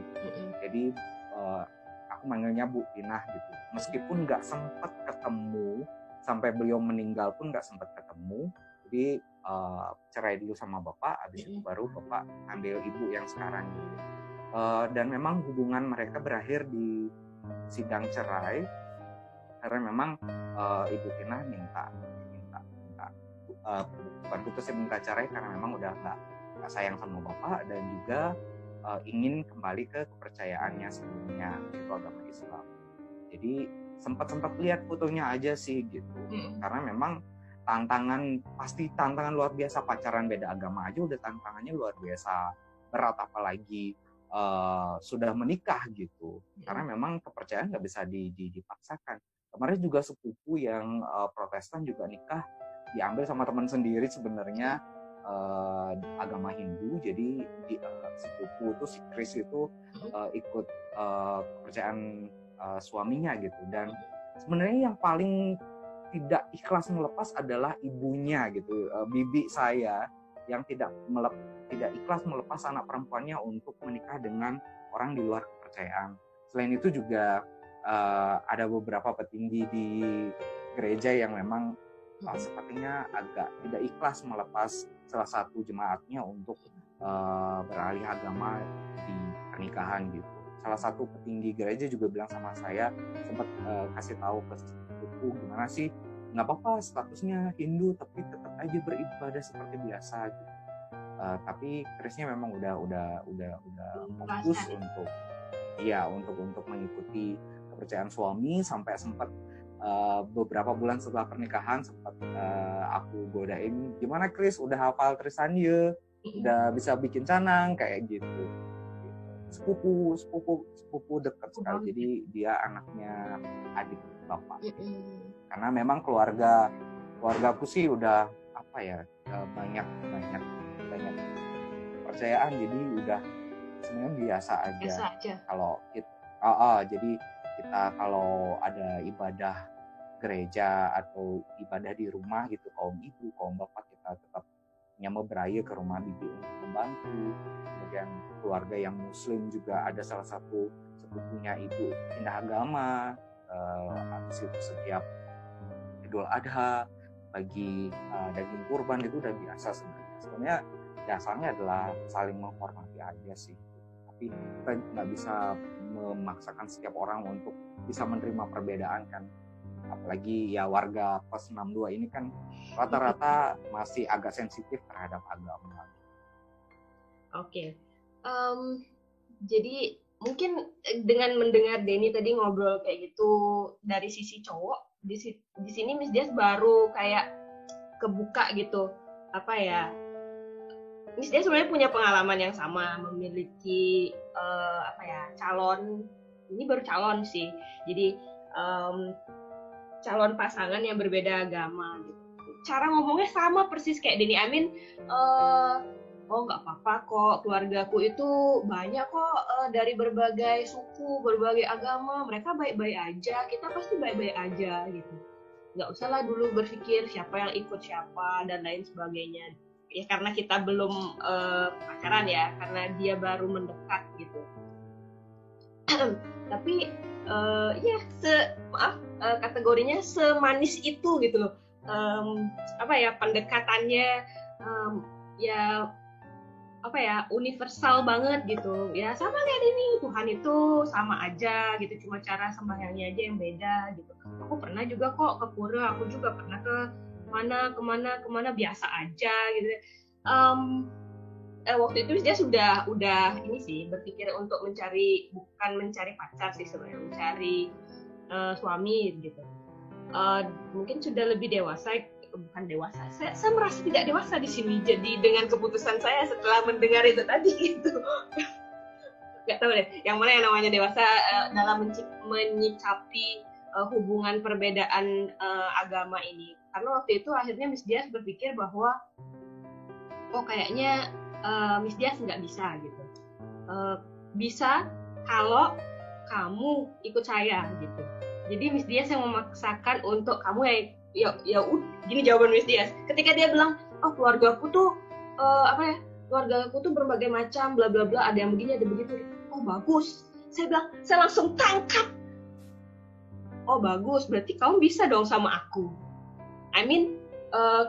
Speaker 3: Jadi aku manggilnya Bu Tinah gitu. Meskipun nggak sempat ketemu, sampai beliau meninggal pun nggak sempat ketemu. Jadi cerai dulu sama Bapak, habis itu baru Bapak ambil Ibu yang sekarang gitu. Dan memang hubungan mereka berakhir di sidang cerai, karena memang Ibu Tina minta bukan putus, minta cerai karena memang udah nggak sayang sama Bapak, dan juga ingin kembali ke kepercayaannya sebelumnya, yaitu agama Islam. Jadi sempat lihat fotonya aja sih gitu, karena memang pasti tantangan luar biasa. Pacaran beda agama aja udah tantangannya luar biasa berat, apalagi sudah menikah gitu, karena memang kepercayaan nggak bisa dipaksakan. Kemarin juga sepupu yang Protestan juga nikah, diambil sama teman sendiri sebenarnya, agama Hindu. Jadi sepupu itu si Chris itu ikut kepercayaan suaminya gitu. Dan sebenarnya yang paling tidak ikhlas melepas adalah ibunya gitu, bibi saya, yang tidak ikhlas melepas anak perempuannya untuk menikah dengan orang di luar kepercayaan. Selain itu juga ada beberapa petinggi di gereja yang memang sepertinya agak tidak ikhlas melepas salah satu jemaatnya untuk beralih agama di pernikahan gitu. Salah satu petinggi gereja juga bilang sama saya, sempat kasih tahu ke sepupu, gimana sih, nggak apa-apa statusnya Hindu tapi tetap aja beribadah seperti biasa gitu. Tapi Krisnya memang udah fokus untuk mengikuti kepercayaan suami, sampai sempat beberapa bulan setelah pernikahan sempat aku godain, gimana Kris, udah hafal Trisanya, udah bisa bikin canang kayak gitu. Sepupu dekat sekali, jadi dia anaknya adik Bapak. Karena memang keluargaku sih udah apa ya, banyak kepercayaan, jadi udah sebenarnya biasa aja. Kalau jadi kita kalau ada ibadah gereja atau ibadah di rumah gitu, kaum ibu, kaum bapak, kita tetap beraya ke rumah bibi untuk membantu. Kemudian keluarga yang Muslim juga ada salah satu sepupunya ibu pindah agama, habis itu setiap Idul Adha bagi daging kurban itu udah biasa sebenarnya. Sebenarnya dasarnya adalah saling menghormati aja sih. Tapi kita nggak bisa memaksakan setiap orang untuk bisa menerima perbedaan kan. Apalagi ya warga plus 62 ini kan rata-rata masih agak sensitif terhadap agama.
Speaker 2: Oke. Jadi mungkin dengan mendengar Denny tadi ngobrol kayak gitu dari sisi cowok, di sini Miss Dias baru kayak kebuka gitu. Apa ya? Miss Dias sebenarnya punya pengalaman yang sama, memiliki calon. Ini baru calon sih. Jadi calon pasangan yang berbeda agama gitu. Cara ngomongnya sama persis kayak Denny Amin. Oh nggak apa-apa kok, keluargaku itu banyak kok dari berbagai suku, berbagai agama, mereka baik-baik aja, kita pasti baik-baik aja gitu. Nggak usah lah dulu berpikir siapa yang ikut siapa dan lain sebagainya. Ya karena kita belum pacaran ya, karena dia baru mendekat gitu. Tapi kategorinya semanis itu gitu loh. Pendekatannya universal banget gitu ya, sama kayak ini, Tuhan itu sama aja gitu, cuma cara sembahyangnya aja yang beda gitu. Aku pernah juga kok ke pura, aku juga pernah ke kemana biasa aja gitu. Waktu itu dia udah ini sih berpikir untuk bukan mencari pacar sih sebenarnya, mencari suami gitu. Mungkin sudah lebih dewasa. Bukan dewasa, saya merasa tidak dewasa di sini. Jadi dengan keputusan saya setelah mendengar itu tadi gitu, nggak tahu deh, yang mana yang namanya dewasa dalam menyikapi hubungan perbedaan agama ini. Karena waktu itu akhirnya Miss Dias berpikir bahwa kayaknya Miss Dias nggak bisa gitu. Bisa kalau kamu ikut saya gitu. Jadi Miss Dias yang memaksakan untuk kamu gini jawaban Miss Dias. Ketika dia bilang, keluargaku tuh keluargaku tuh berbagai macam, bla bla bla, ada yang begini, ada begitu. Oh bagus. Saya langsung tangkap. Oh bagus, berarti kamu bisa dong sama aku.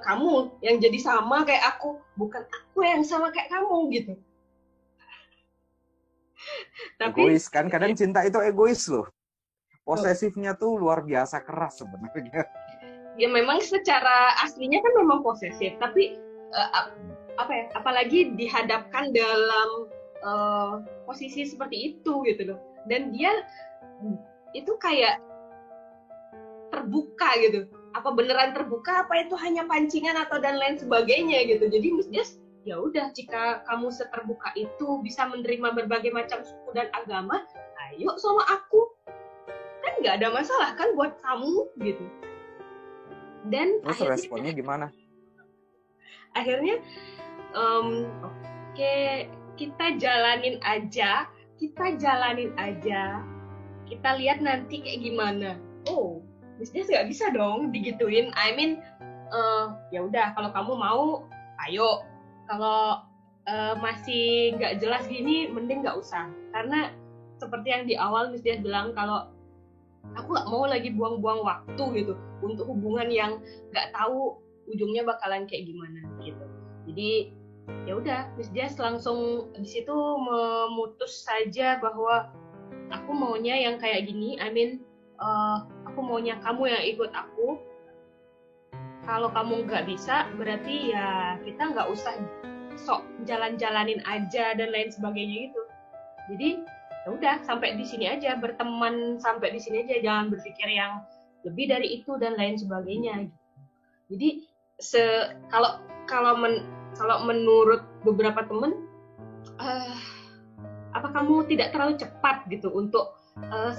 Speaker 2: Kamu yang jadi sama kayak aku, bukan aku yang sama kayak kamu gitu. Tapi
Speaker 3: egois kan, kadang cinta itu egois loh. Posesifnya tuh luar biasa keras sebenarnya.
Speaker 2: Ya memang secara aslinya kan memang posesif, tapi apalagi dihadapkan dalam posisi seperti itu gitu loh. Dan dia itu kayak terbuka gitu. Apa beneran terbuka, apa itu hanya pancingan atau dan lain sebagainya gitu. Jadi Miss Dias, ya udah, jika kamu seterbuka itu bisa menerima berbagai macam suku dan agama, ayo sama aku. Kan nggak ada masalah kan buat kamu gitu. Dan
Speaker 3: terus responnya gimana?
Speaker 2: Akhirnya kita jalanin aja, kita lihat nanti kayak gimana. Miss Dias nggak bisa dong digituin. Ya udah, kalau kamu mau ayo, kalau masih nggak jelas gini mending nggak usah. Karena seperti yang di awal Miss Dias bilang, kalau aku nggak mau lagi buang-buang waktu gitu untuk hubungan yang nggak tahu ujungnya bakalan kayak gimana gitu. Jadi ya udah, Miss Dias langsung di situ memutus saja bahwa aku maunya yang kayak gini. Aku maunya kamu yang ikut aku. Kalau kamu nggak bisa, berarti ya kita nggak usah sok jalan-jalanin aja dan lain sebagainya gitu. Jadi ya udah, sampai di sini aja, berteman sampai di sini aja, jangan berpikir yang lebih dari itu dan lain sebagainya. Jadi kalau menurut beberapa teman, apa kamu tidak terlalu cepat gitu untuk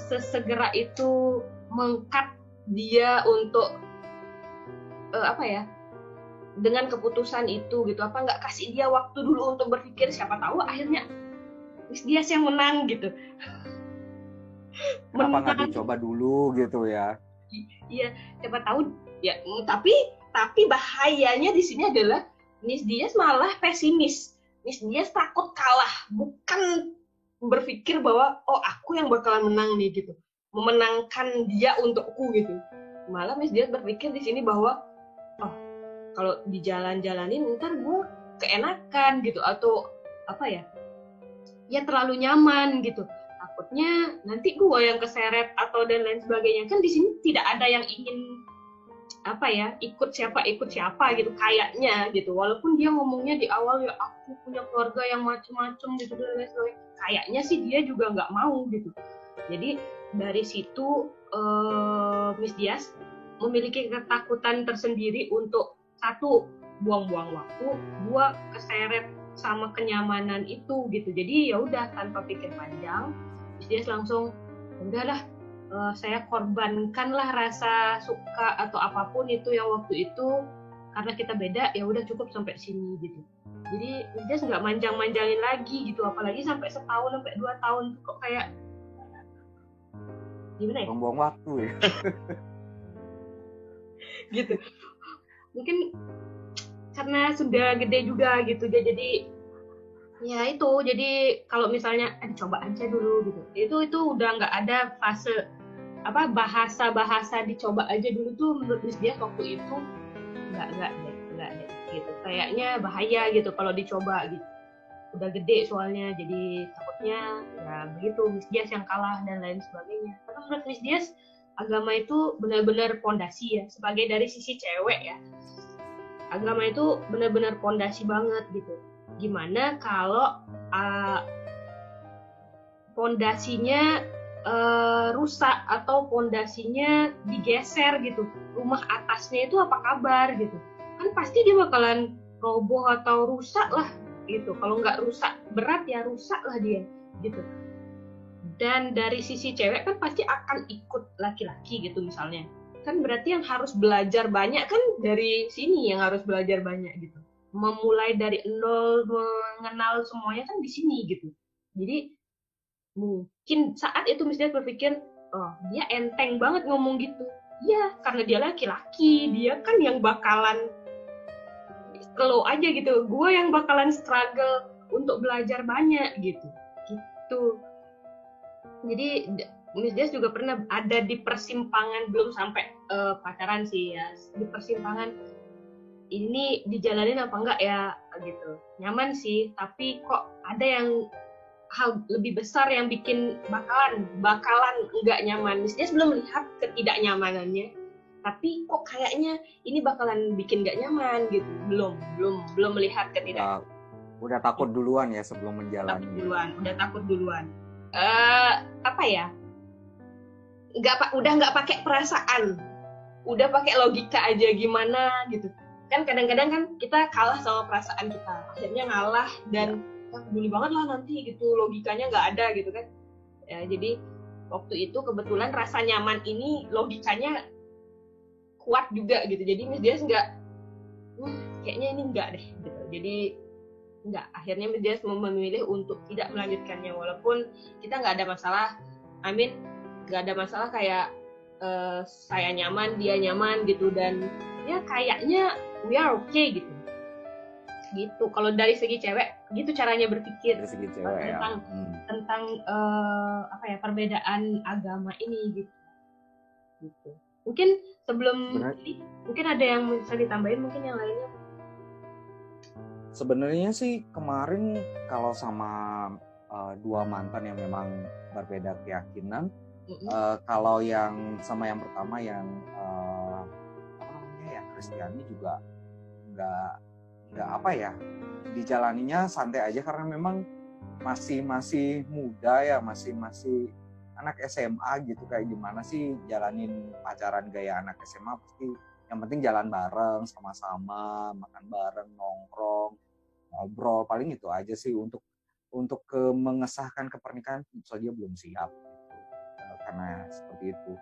Speaker 2: sesegera itu mengkat dia untuk dengan keputusan itu gitu? Apa nggak kasih dia waktu dulu untuk berpikir? Siapa tahu akhirnya Miss Dias yang menang gitu.
Speaker 3: Kenapa nggak dicoba dulu gitu ya?
Speaker 2: Iya, siapa tahu ya. Tapi bahayanya di sini adalah Miss Dias malah pesimis. Miss Dias takut kalah, bukan berpikir bahwa aku yang bakalan menang nih gitu. memenangkan dia untukku gitu. Malah Miss Dias berpikir di sini bahwa oh kalau dijalan-jalanin ntar gue keenakan gitu, atau apa ya terlalu nyaman gitu, takutnya nanti gue yang keseret atau dan lain sebagainya. Kan di sini tidak ada yang ingin ikut siapa gitu kayaknya gitu, walaupun dia ngomongnya di awal ya aku punya keluarga yang macem-macem gitu dan lain sebagainya, kayaknya sih dia juga nggak mau gitu. Jadi dari situ Miss Dias memiliki ketakutan tersendiri untuk satu, buang-buang waktu, dua, keseret sama kenyamanan itu gitu. Jadi ya udah, tanpa pikir panjang Miss Dias langsung udahlah, saya korbankanlah rasa suka atau apapun itu yang waktu itu, karena kita beda, ya udah cukup sampai sini gitu. Jadi Miss Dias nggak manjang-manjangin lagi gitu, apalagi sampai setahun sampai 2 tahun kok kayak gimana ya?
Speaker 3: Buang-buang waktu ya.
Speaker 2: Gitu. Mungkin karena sudah gede juga gitu, jadi ya itu. Jadi kalau misalnya coba aja dulu gitu, itu udah nggak ada fase bahasa dicoba aja dulu tuh menurut Miss Dias waktu itu nggak deh gitu, kayaknya bahaya gitu kalau dicoba gitu. Udah gede soalnya, jadi takutnya ya begitu Miss Dias yang kalah dan lain sebagainya. Karena menurut Miss Dias agama itu benar-benar pondasi ya, sebagai dari sisi cewek ya, agama itu benar-benar pondasi banget gitu. Gimana kalau pondasinya rusak atau pondasinya digeser gitu, rumah atasnya itu apa kabar gitu, kan pasti dia bakalan roboh atau rusak lah gitu. Kalau nggak rusak berat ya rusak lah dia gitu. Dan dari sisi cewek kan pasti akan ikut laki-laki gitu misalnya, kan berarti yang harus belajar banyak kan dari sini, yang harus belajar banyak gitu, memulai dari nol, mengenal semuanya kan di sini gitu. Jadi mungkin saat itu Miss Dias berpikir, oh dia enteng banget ngomong gitu. Iya, karena dia laki-laki, dia kan yang bakalan slow aja gitu. Gue yang bakalan struggle untuk belajar banyak gitu. Jadi Miss Dias juga pernah ada di persimpangan, belum sampai pacaran sih ya, di persimpangan ini dijalanin apa enggak ya gitu. Nyaman sih, tapi kok ada yang hal lebih besar yang bikin bakalan enggak nyaman. Miss Dias belum lihat ketidaknyamanannya, tapi kok kayaknya ini bakalan bikin enggak nyaman gitu. Belum melihat ketidaknyaman.
Speaker 3: Udah takut duluan ya sebelum menjalani.
Speaker 2: Udah takut duluan. Udah nggak pakai perasaan, udah pakai logika aja gimana gitu. Kan kadang-kadang kan kita kalah sama perasaan kita, akhirnya ngalah dan peduli banget lah nanti gitu, logikanya nggak ada gitu kan ya. Jadi waktu itu kebetulan rasa nyaman ini logikanya kuat juga gitu, jadi Miss Dias nggak kayaknya ini nggak deh gitu, jadi nggak, akhirnya Miss Dias memilih untuk tidak melanjutkannya. Walaupun kita nggak ada masalah, nggak ada masalah kayak saya nyaman, dia nyaman gitu, dan ya kayaknya we are okay gitu. Kalau dari segi cewek gitu caranya berpikir
Speaker 3: dari segi cewek
Speaker 2: tentang perbedaan agama ini gitu. Mungkin sebelum ini, mungkin ada yang bisa ditambahin, mungkin yang lainnya.
Speaker 3: Sebenarnya sih kemarin kalau sama dua mantan yang memang berbeda keyakinan, kalau yang sama yang pertama yang yang Kristiani juga nggak dijalaninya santai aja, karena memang masih muda ya, masih anak SMA gitu. Kayak gimana sih jalanin pacaran gaya anak SMA, pasti yang penting jalan bareng, sama-sama makan bareng, nongkrong, ngobrol, paling itu aja sih. Untuk mengesahkan kepernikahan saja belum siap gitu. Karena seperti itu,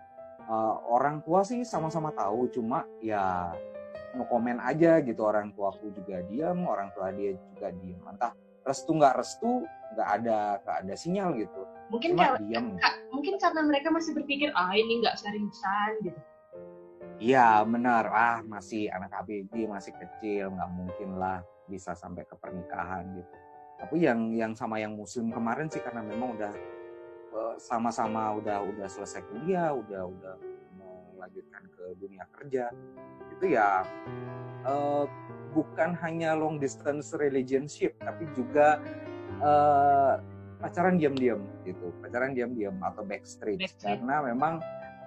Speaker 3: orang tua sih sama-sama tahu, cuma ya no komen aja gitu. Orang tuaku juga diam, orang tua dia juga diam. Entah restu nggak ada sinyal gitu.
Speaker 2: Mungkin karena mereka masih berpikir ini nggak seriusan gitu.
Speaker 3: Iya benar, masih anak HBD, masih kecil, nggak mungkin lah bisa sampai ke pernikahan gitu. Tapi yang sama yang muslim kemarin sih, karena memang udah sama-sama udah selesai kuliah, udah melanjutkan ke dunia kerja, itu ya bukan hanya long distance relationship, tapi juga pacaran diam-diam gitu, pacaran diam-diam atau backstreet. Karena memang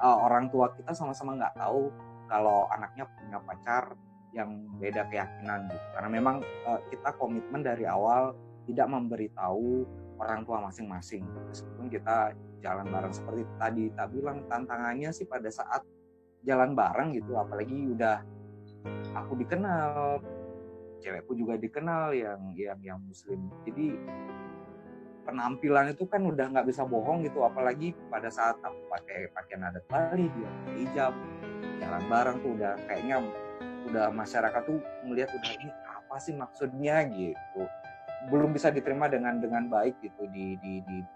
Speaker 3: orang tua kita sama-sama nggak tahu kalau anaknya punya pacar yang beda keyakinan gitu. Karena memang kita komitmen dari awal tidak memberitahu orang tua masing-masing. Meskipun kita jalan bareng seperti tadi tak bilang, tantangannya sih pada saat jalan bareng gitu, apalagi udah aku dikenal, cewekku juga dikenal yang muslim. Jadi penampilan itu kan udah nggak bisa bohong gitu, apalagi pada saat aku pakai pakaian adat Bali, dia pakai hijab, jalan bareng tuh udah kayaknya udah masyarakat tuh melihat udah ini apa sih maksudnya gitu, belum bisa diterima dengan baik gitu di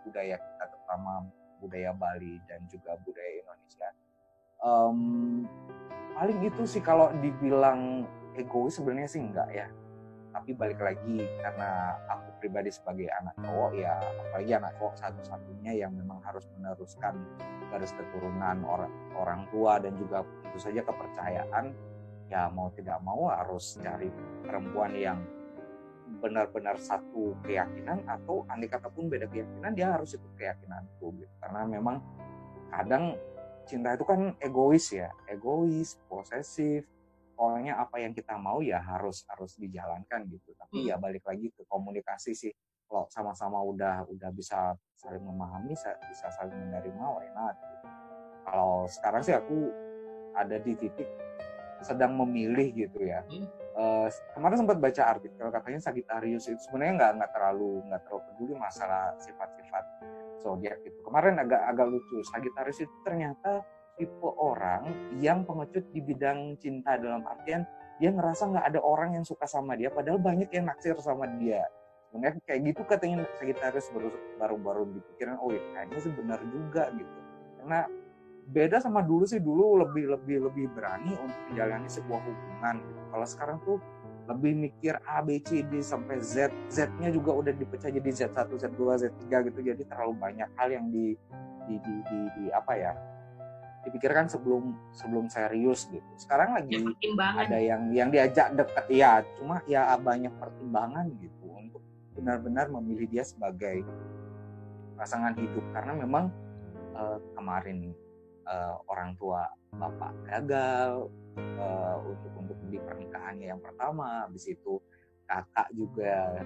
Speaker 3: budaya kita, terutama budaya Bali dan juga budaya Indonesia. Paling itu sih kalau dibilang egois sebenarnya sih enggak ya, tapi balik lagi karena aku pribadi sebagai anak cowok ya, apalagi anak cowok satu-satunya yang memang harus meneruskan garis keturunan orang tua dan juga tentu saja kepercayaan, ya mau tidak mau harus cari perempuan yang benar-benar satu keyakinan, atau andai kata pun beda keyakinan dia harus ikut keyakinanku gitu. Karena memang kadang cinta itu kan egois ya, egois, posesif, pokoknya apa yang kita mau ya harus dijalankan gitu. Tapi ya balik lagi ke komunikasi sih, kalau sama-sama udah bisa saling memahami, bisa saling menerima, why not gitu. Kalau sekarang sih aku ada di titik sedang memilih gitu ya. Kemarin sempat baca artikel katanya Sagittarius itu sebenarnya nggak terlalu peduli masalah sifat-sifat zodiak gitu. Kemarin agak lucu, Sagittarius itu ternyata tipe orang yang pengecut di bidang cinta, dalam artian dia ngerasa nggak ada orang yang suka sama dia padahal banyak yang naksir sama dia. Sebenarnya kayak gitu katanya Sagittarius, baru dipikirin, oh ya kayaknya sih benar juga gitu. Karena beda sama dulu sih, dulu lebih berani untuk menjalani sebuah hubungan gitu. Kalau sekarang tuh lebih mikir A, B, C, D sampai Z. Z-nya juga udah dipecah jadi Z1, Z2, Z3 gitu. Jadi terlalu banyak hal yang di apa ya, dipikirkan sebelum serius gitu. Sekarang lagi ada yang diajak dekat ya, cuma ya banyak pertimbangan gitu untuk benar-benar memilih dia sebagai pasangan hidup. Karena memang kemarin orang tua bapak gagal untuk di pernikahannya yang pertama, habis itu kakak juga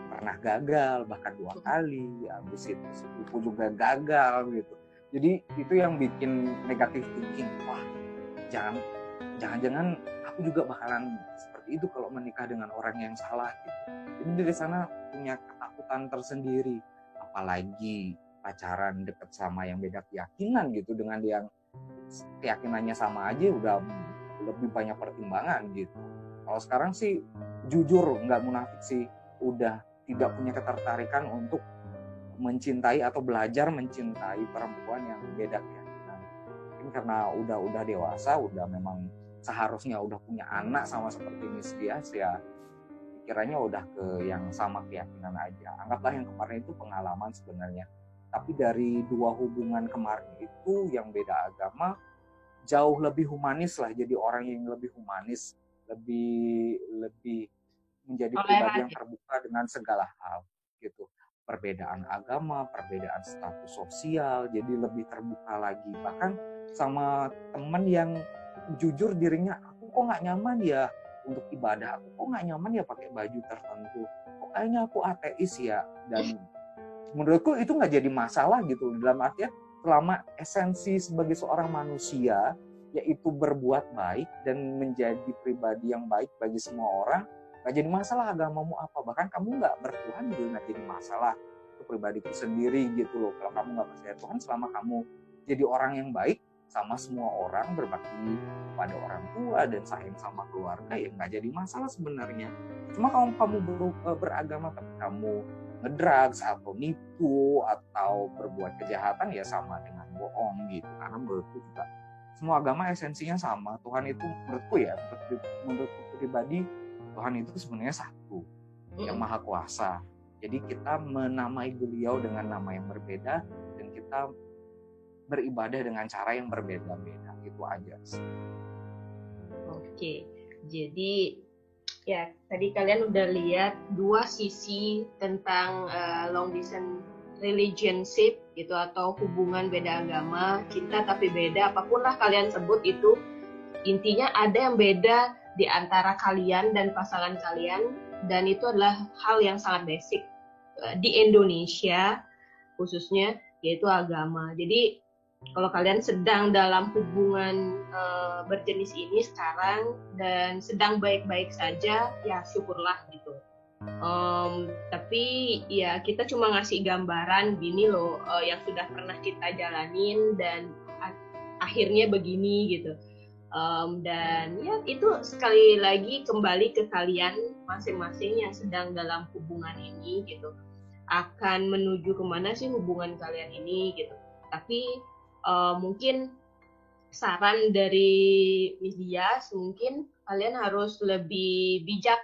Speaker 3: pernah gagal bahkan 2 kali, habis itu sepupu juga gagal gitu. Jadi itu yang bikin negatif thinking, wah jangan-jangan aku juga bakalan seperti itu kalau menikah dengan orang yang salah gitu. Jadi dari sana punya ketakutan tersendiri, apalagi pacaran deket sama yang beda keyakinan gitu, dengan yang keyakinannya sama aja udah lebih banyak pertimbangan gitu. Kalau sekarang sih jujur nggak munafik sih, udah tidak punya ketertarikan untuk mencintai atau belajar mencintai perempuan yang beda keyakinan. Mungkin karena udah dewasa, udah memang seharusnya udah punya anak sama seperti Miss Dias ya, pikirannya udah ke yang sama keyakinan aja. Anggaplah yang kemarin itu pengalaman sebenarnya. Tapi dari 2 hubungan kemarin itu yang beda agama jauh lebih humanis lah, jadi orang yang lebih humanis, lebih menjadi pribadi yang terbuka dengan segala hal gitu. Perbedaan agama, perbedaan status sosial, jadi lebih terbuka lagi. Bahkan sama teman yang jujur dirinya, aku kok nggak nyaman ya untuk ibadah, aku kok nggak nyaman ya pakai baju tertentu, kok kayaknya aku ateis ya. Dan menurutku itu nggak jadi masalah gitu, dalam artian selama esensi sebagai seorang manusia yaitu berbuat baik dan menjadi pribadi yang baik bagi semua orang, nggak jadi masalah agamamu apa. Bahkan kamu nggak bertuhan juga nggak jadi masalah, itu pribadiku sendiri gitu loh. Kalau kamu nggak percaya Tuhan, selama kamu jadi orang yang baik sama semua orang, berbakti pada orang tua dan sayang sama keluarga, ya nggak jadi masalah sebenarnya. Cuma kalau kamu beragama tapi kamu ngedrugs atau nipu atau berbuat kejahatan, ya sama dengan bohong gitu. Karena menurutku juga semua agama esensinya sama. Tuhan itu menurutku ya, menurutku pribadi, Tuhan itu sebenarnya satu, yang maha kuasa. Jadi kita menamai beliau dengan nama yang berbeda dan kita beribadah dengan cara yang berbeda-beda. Itu aja sih.
Speaker 2: Oke, jadi ya tadi kalian udah lihat dua sisi tentang long distance relationship gitu, atau hubungan beda agama, cinta tapi beda, apapun lah kalian sebut itu, intinya ada yang beda di antara kalian dan pasangan kalian, dan itu adalah hal yang sangat basic di Indonesia khususnya, yaitu agama. Jadi kalau kalian sedang dalam hubungan berjenis ini sekarang dan sedang baik-baik saja, ya syukurlah gitu. Tapi ya kita cuma ngasih gambaran gini loh yang sudah pernah kita jalanin dan akhirnya begini gitu. Dan ya itu sekali lagi kembali ke kalian masing-masing yang sedang dalam hubungan ini gitu. Akan menuju kemana sih hubungan kalian ini gitu. Tapi mungkin saran dari Miss Dias, mungkin kalian harus lebih bijak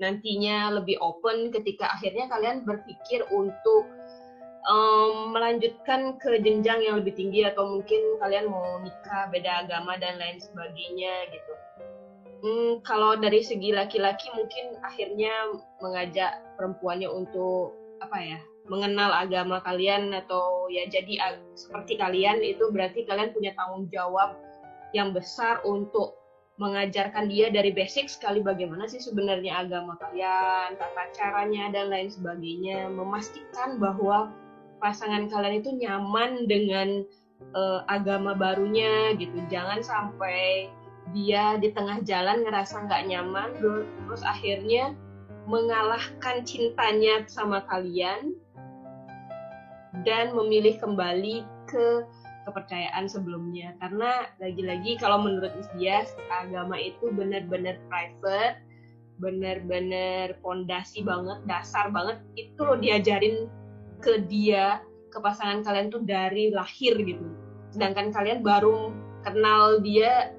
Speaker 2: nantinya, lebih open ketika akhirnya kalian berpikir untuk melanjutkan ke jenjang yang lebih tinggi, atau mungkin kalian mau nikah beda agama dan lain sebagainya gitu. Kalau dari segi laki-laki mungkin akhirnya mengajak perempuannya untuk mengenal agama kalian, atau ya jadi seperti kalian, itu berarti kalian punya tanggung jawab yang besar untuk mengajarkan dia dari basic sekali bagaimana sih sebenarnya agama kalian, tata caranya dan lain sebagainya, memastikan bahwa pasangan kalian itu nyaman dengan agama barunya gitu. Jangan sampai dia di tengah jalan ngerasa nggak nyaman terus akhirnya mengalahkan cintanya sama kalian dan memilih kembali ke kepercayaan sebelumnya. Karena lagi-lagi kalau menurut Miss Dias, agama itu benar-benar private, benar-benar fondasi banget, dasar banget, itu lo diajarin ke dia, ke pasangan kalian tuh dari lahir gitu. Sedangkan kalian baru kenal dia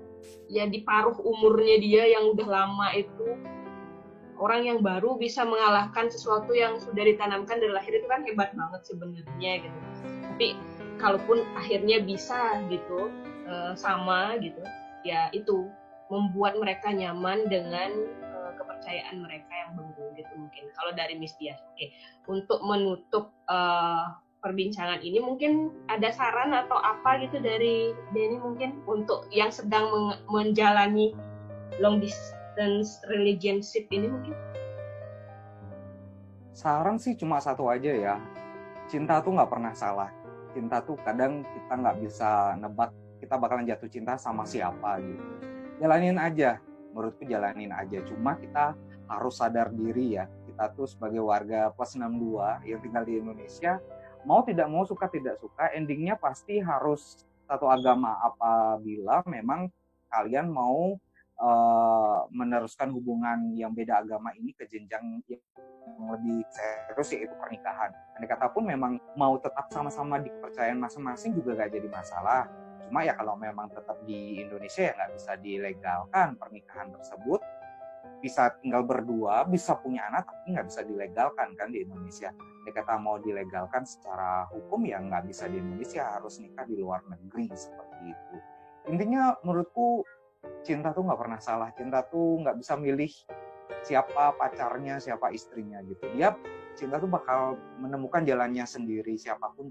Speaker 2: ya di paruh umurnya dia yang udah lama itu. Orang yang baru bisa mengalahkan sesuatu yang sudah ditanamkan dari lahir itu kan hebat banget sebenarnya gitu. Tapi kalaupun akhirnya bisa gitu sama gitu, ya itu membuat mereka nyaman dengan kepercayaan mereka yang baru gitu mungkin. Kalau dari Miss Dias, oke. Untuk menutup perbincangan ini mungkin ada saran atau apa gitu dari Denny mungkin untuk yang sedang menjalani long distance relationship ini mungkin?
Speaker 3: Saran sih cuma satu aja ya, cinta tuh nggak pernah salah. Cinta tuh kadang kita nggak bisa nebak kita bakalan jatuh cinta sama siapa gitu. Jalanin aja, menurutku jalanin aja. Cuma kita harus sadar diri ya, kita tuh sebagai warga plus 62 yang tinggal di Indonesia, mau tidak mau, suka tidak suka, endingnya pasti harus satu agama apabila memang kalian mau meneruskan hubungan yang beda agama ini ke jenjang yang lebih serius, yaitu pernikahan. Andai kata pun memang mau tetap sama-sama di kepercayaan masing-masing juga gak jadi masalah. Cuma ya kalau memang tetap di Indonesia ya nggak bisa dilegalkan pernikahan tersebut. Bisa tinggal berdua, bisa punya anak, tapi nggak bisa dilegalkan kan di Indonesia. Andai kata mau dilegalkan secara hukum ya nggak bisa di Indonesia, harus nikah di luar negeri seperti itu. Intinya menurutku cinta tuh nggak pernah salah. Cinta tuh nggak bisa milih siapa pacarnya, siapa istrinya gitu. Dia cinta tuh bakal menemukan jalannya sendiri. Siapapun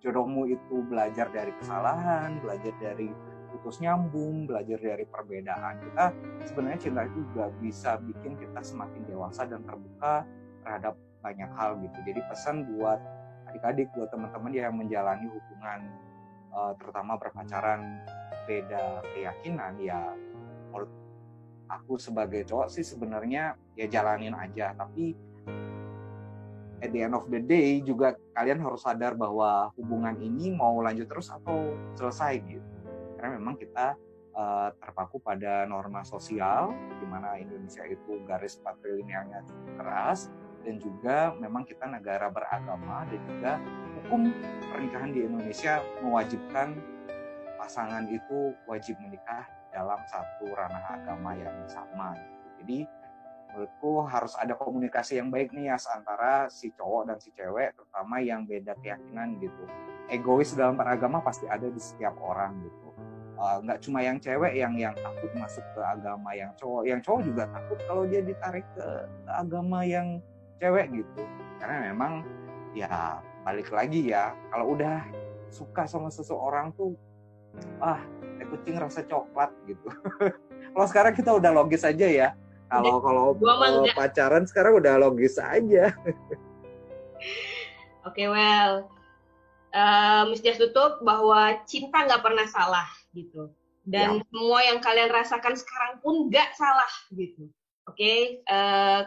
Speaker 3: jodohmu itu belajar dari kesalahan, belajar dari putus nyambung, belajar dari perbedaan. Kita sebenarnya cinta itu juga bisa bikin kita semakin dewasa dan terbuka terhadap banyak hal gitu. Jadi pesan buat adik-adik, buat teman-teman yang menjalani hubungan terutama berpacaran beda keyakinan, ya menurut aku sebagai cowok sih sebenarnya ya jalanin aja. Tapi at the end of the day juga kalian harus sadar bahwa hubungan ini mau lanjut terus atau selesai gitu. Karena memang kita terpaku pada norma sosial, di mana Indonesia itu garis patrilinealnya cukup keras, dan juga memang kita negara beragama, dan juga hukum pernikahan di Indonesia mewajibkan pasangan itu wajib menikah dalam satu ranah agama yang sama. Jadi Menurutku harus ada komunikasi yang baik nih Yas antara si cowok dan si cewek, terutama yang beda keyakinan gitu. Egois dalam beragama pasti ada di setiap orang gitu. Nggak cuma yang cewek yang takut masuk ke agama yang cowok juga takut kalau dia ditarik ke agama yang cewek gitu. Karena memang ya balik lagi ya, kalau udah suka sama seseorang tuh kucing rasa coklat gitu. Kalau sekarang kita udah logis aja ya. Kalau pacaran sekarang udah logis aja.
Speaker 2: Oke, well, mesti tutup bahwa cinta nggak pernah salah gitu. Dan semua yang kalian rasakan sekarang pun nggak salah gitu. Oke,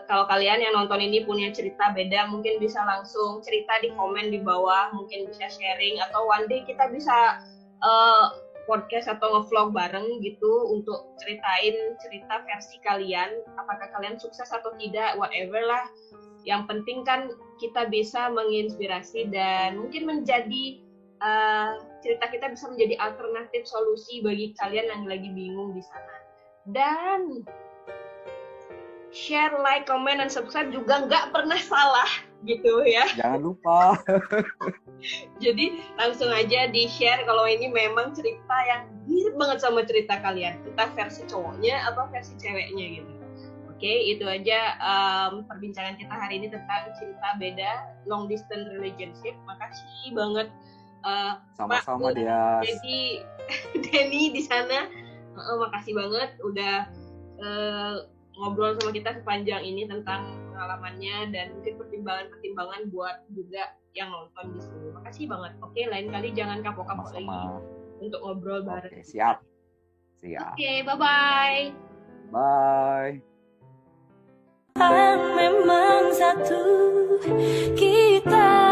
Speaker 2: kalau kalian yang nonton ini punya cerita beda, mungkin bisa langsung cerita di komen di bawah, mungkin bisa sharing, atau one day kita bisa podcast atau nge-vlog bareng gitu untuk ceritain cerita versi kalian, apakah kalian sukses atau tidak, whatever lah. Yang penting kan kita bisa menginspirasi dan mungkin menjadi cerita kita bisa menjadi alternatif solusi bagi kalian yang lagi bingung di sana. Dan share, like, comment, dan subscribe juga nggak pernah salah gitu ya.
Speaker 3: Jangan lupa.
Speaker 2: Jadi langsung aja di-share kalau ini memang cerita yang mirip banget sama cerita kalian. Kita versi cowoknya atau versi ceweknya gitu. Oke, itu aja perbincangan kita hari ini tentang cinta beda, long distance relationship. Makasih banget
Speaker 3: sama-sama dia.
Speaker 2: Jadi Denny di sana, makasih banget udah ngobrol sama kita sepanjang ini tentang pengalamannya dan mungkin pertimbangan-pertimbangan buat juga yang nonton di sini. Makasih banget. Oke, lain kali jangan kapok-kapok lagi untuk ngobrol bareng.
Speaker 3: Oke, siap.
Speaker 2: Oke, bye-bye.
Speaker 3: Bye.
Speaker 1: Memang satu kita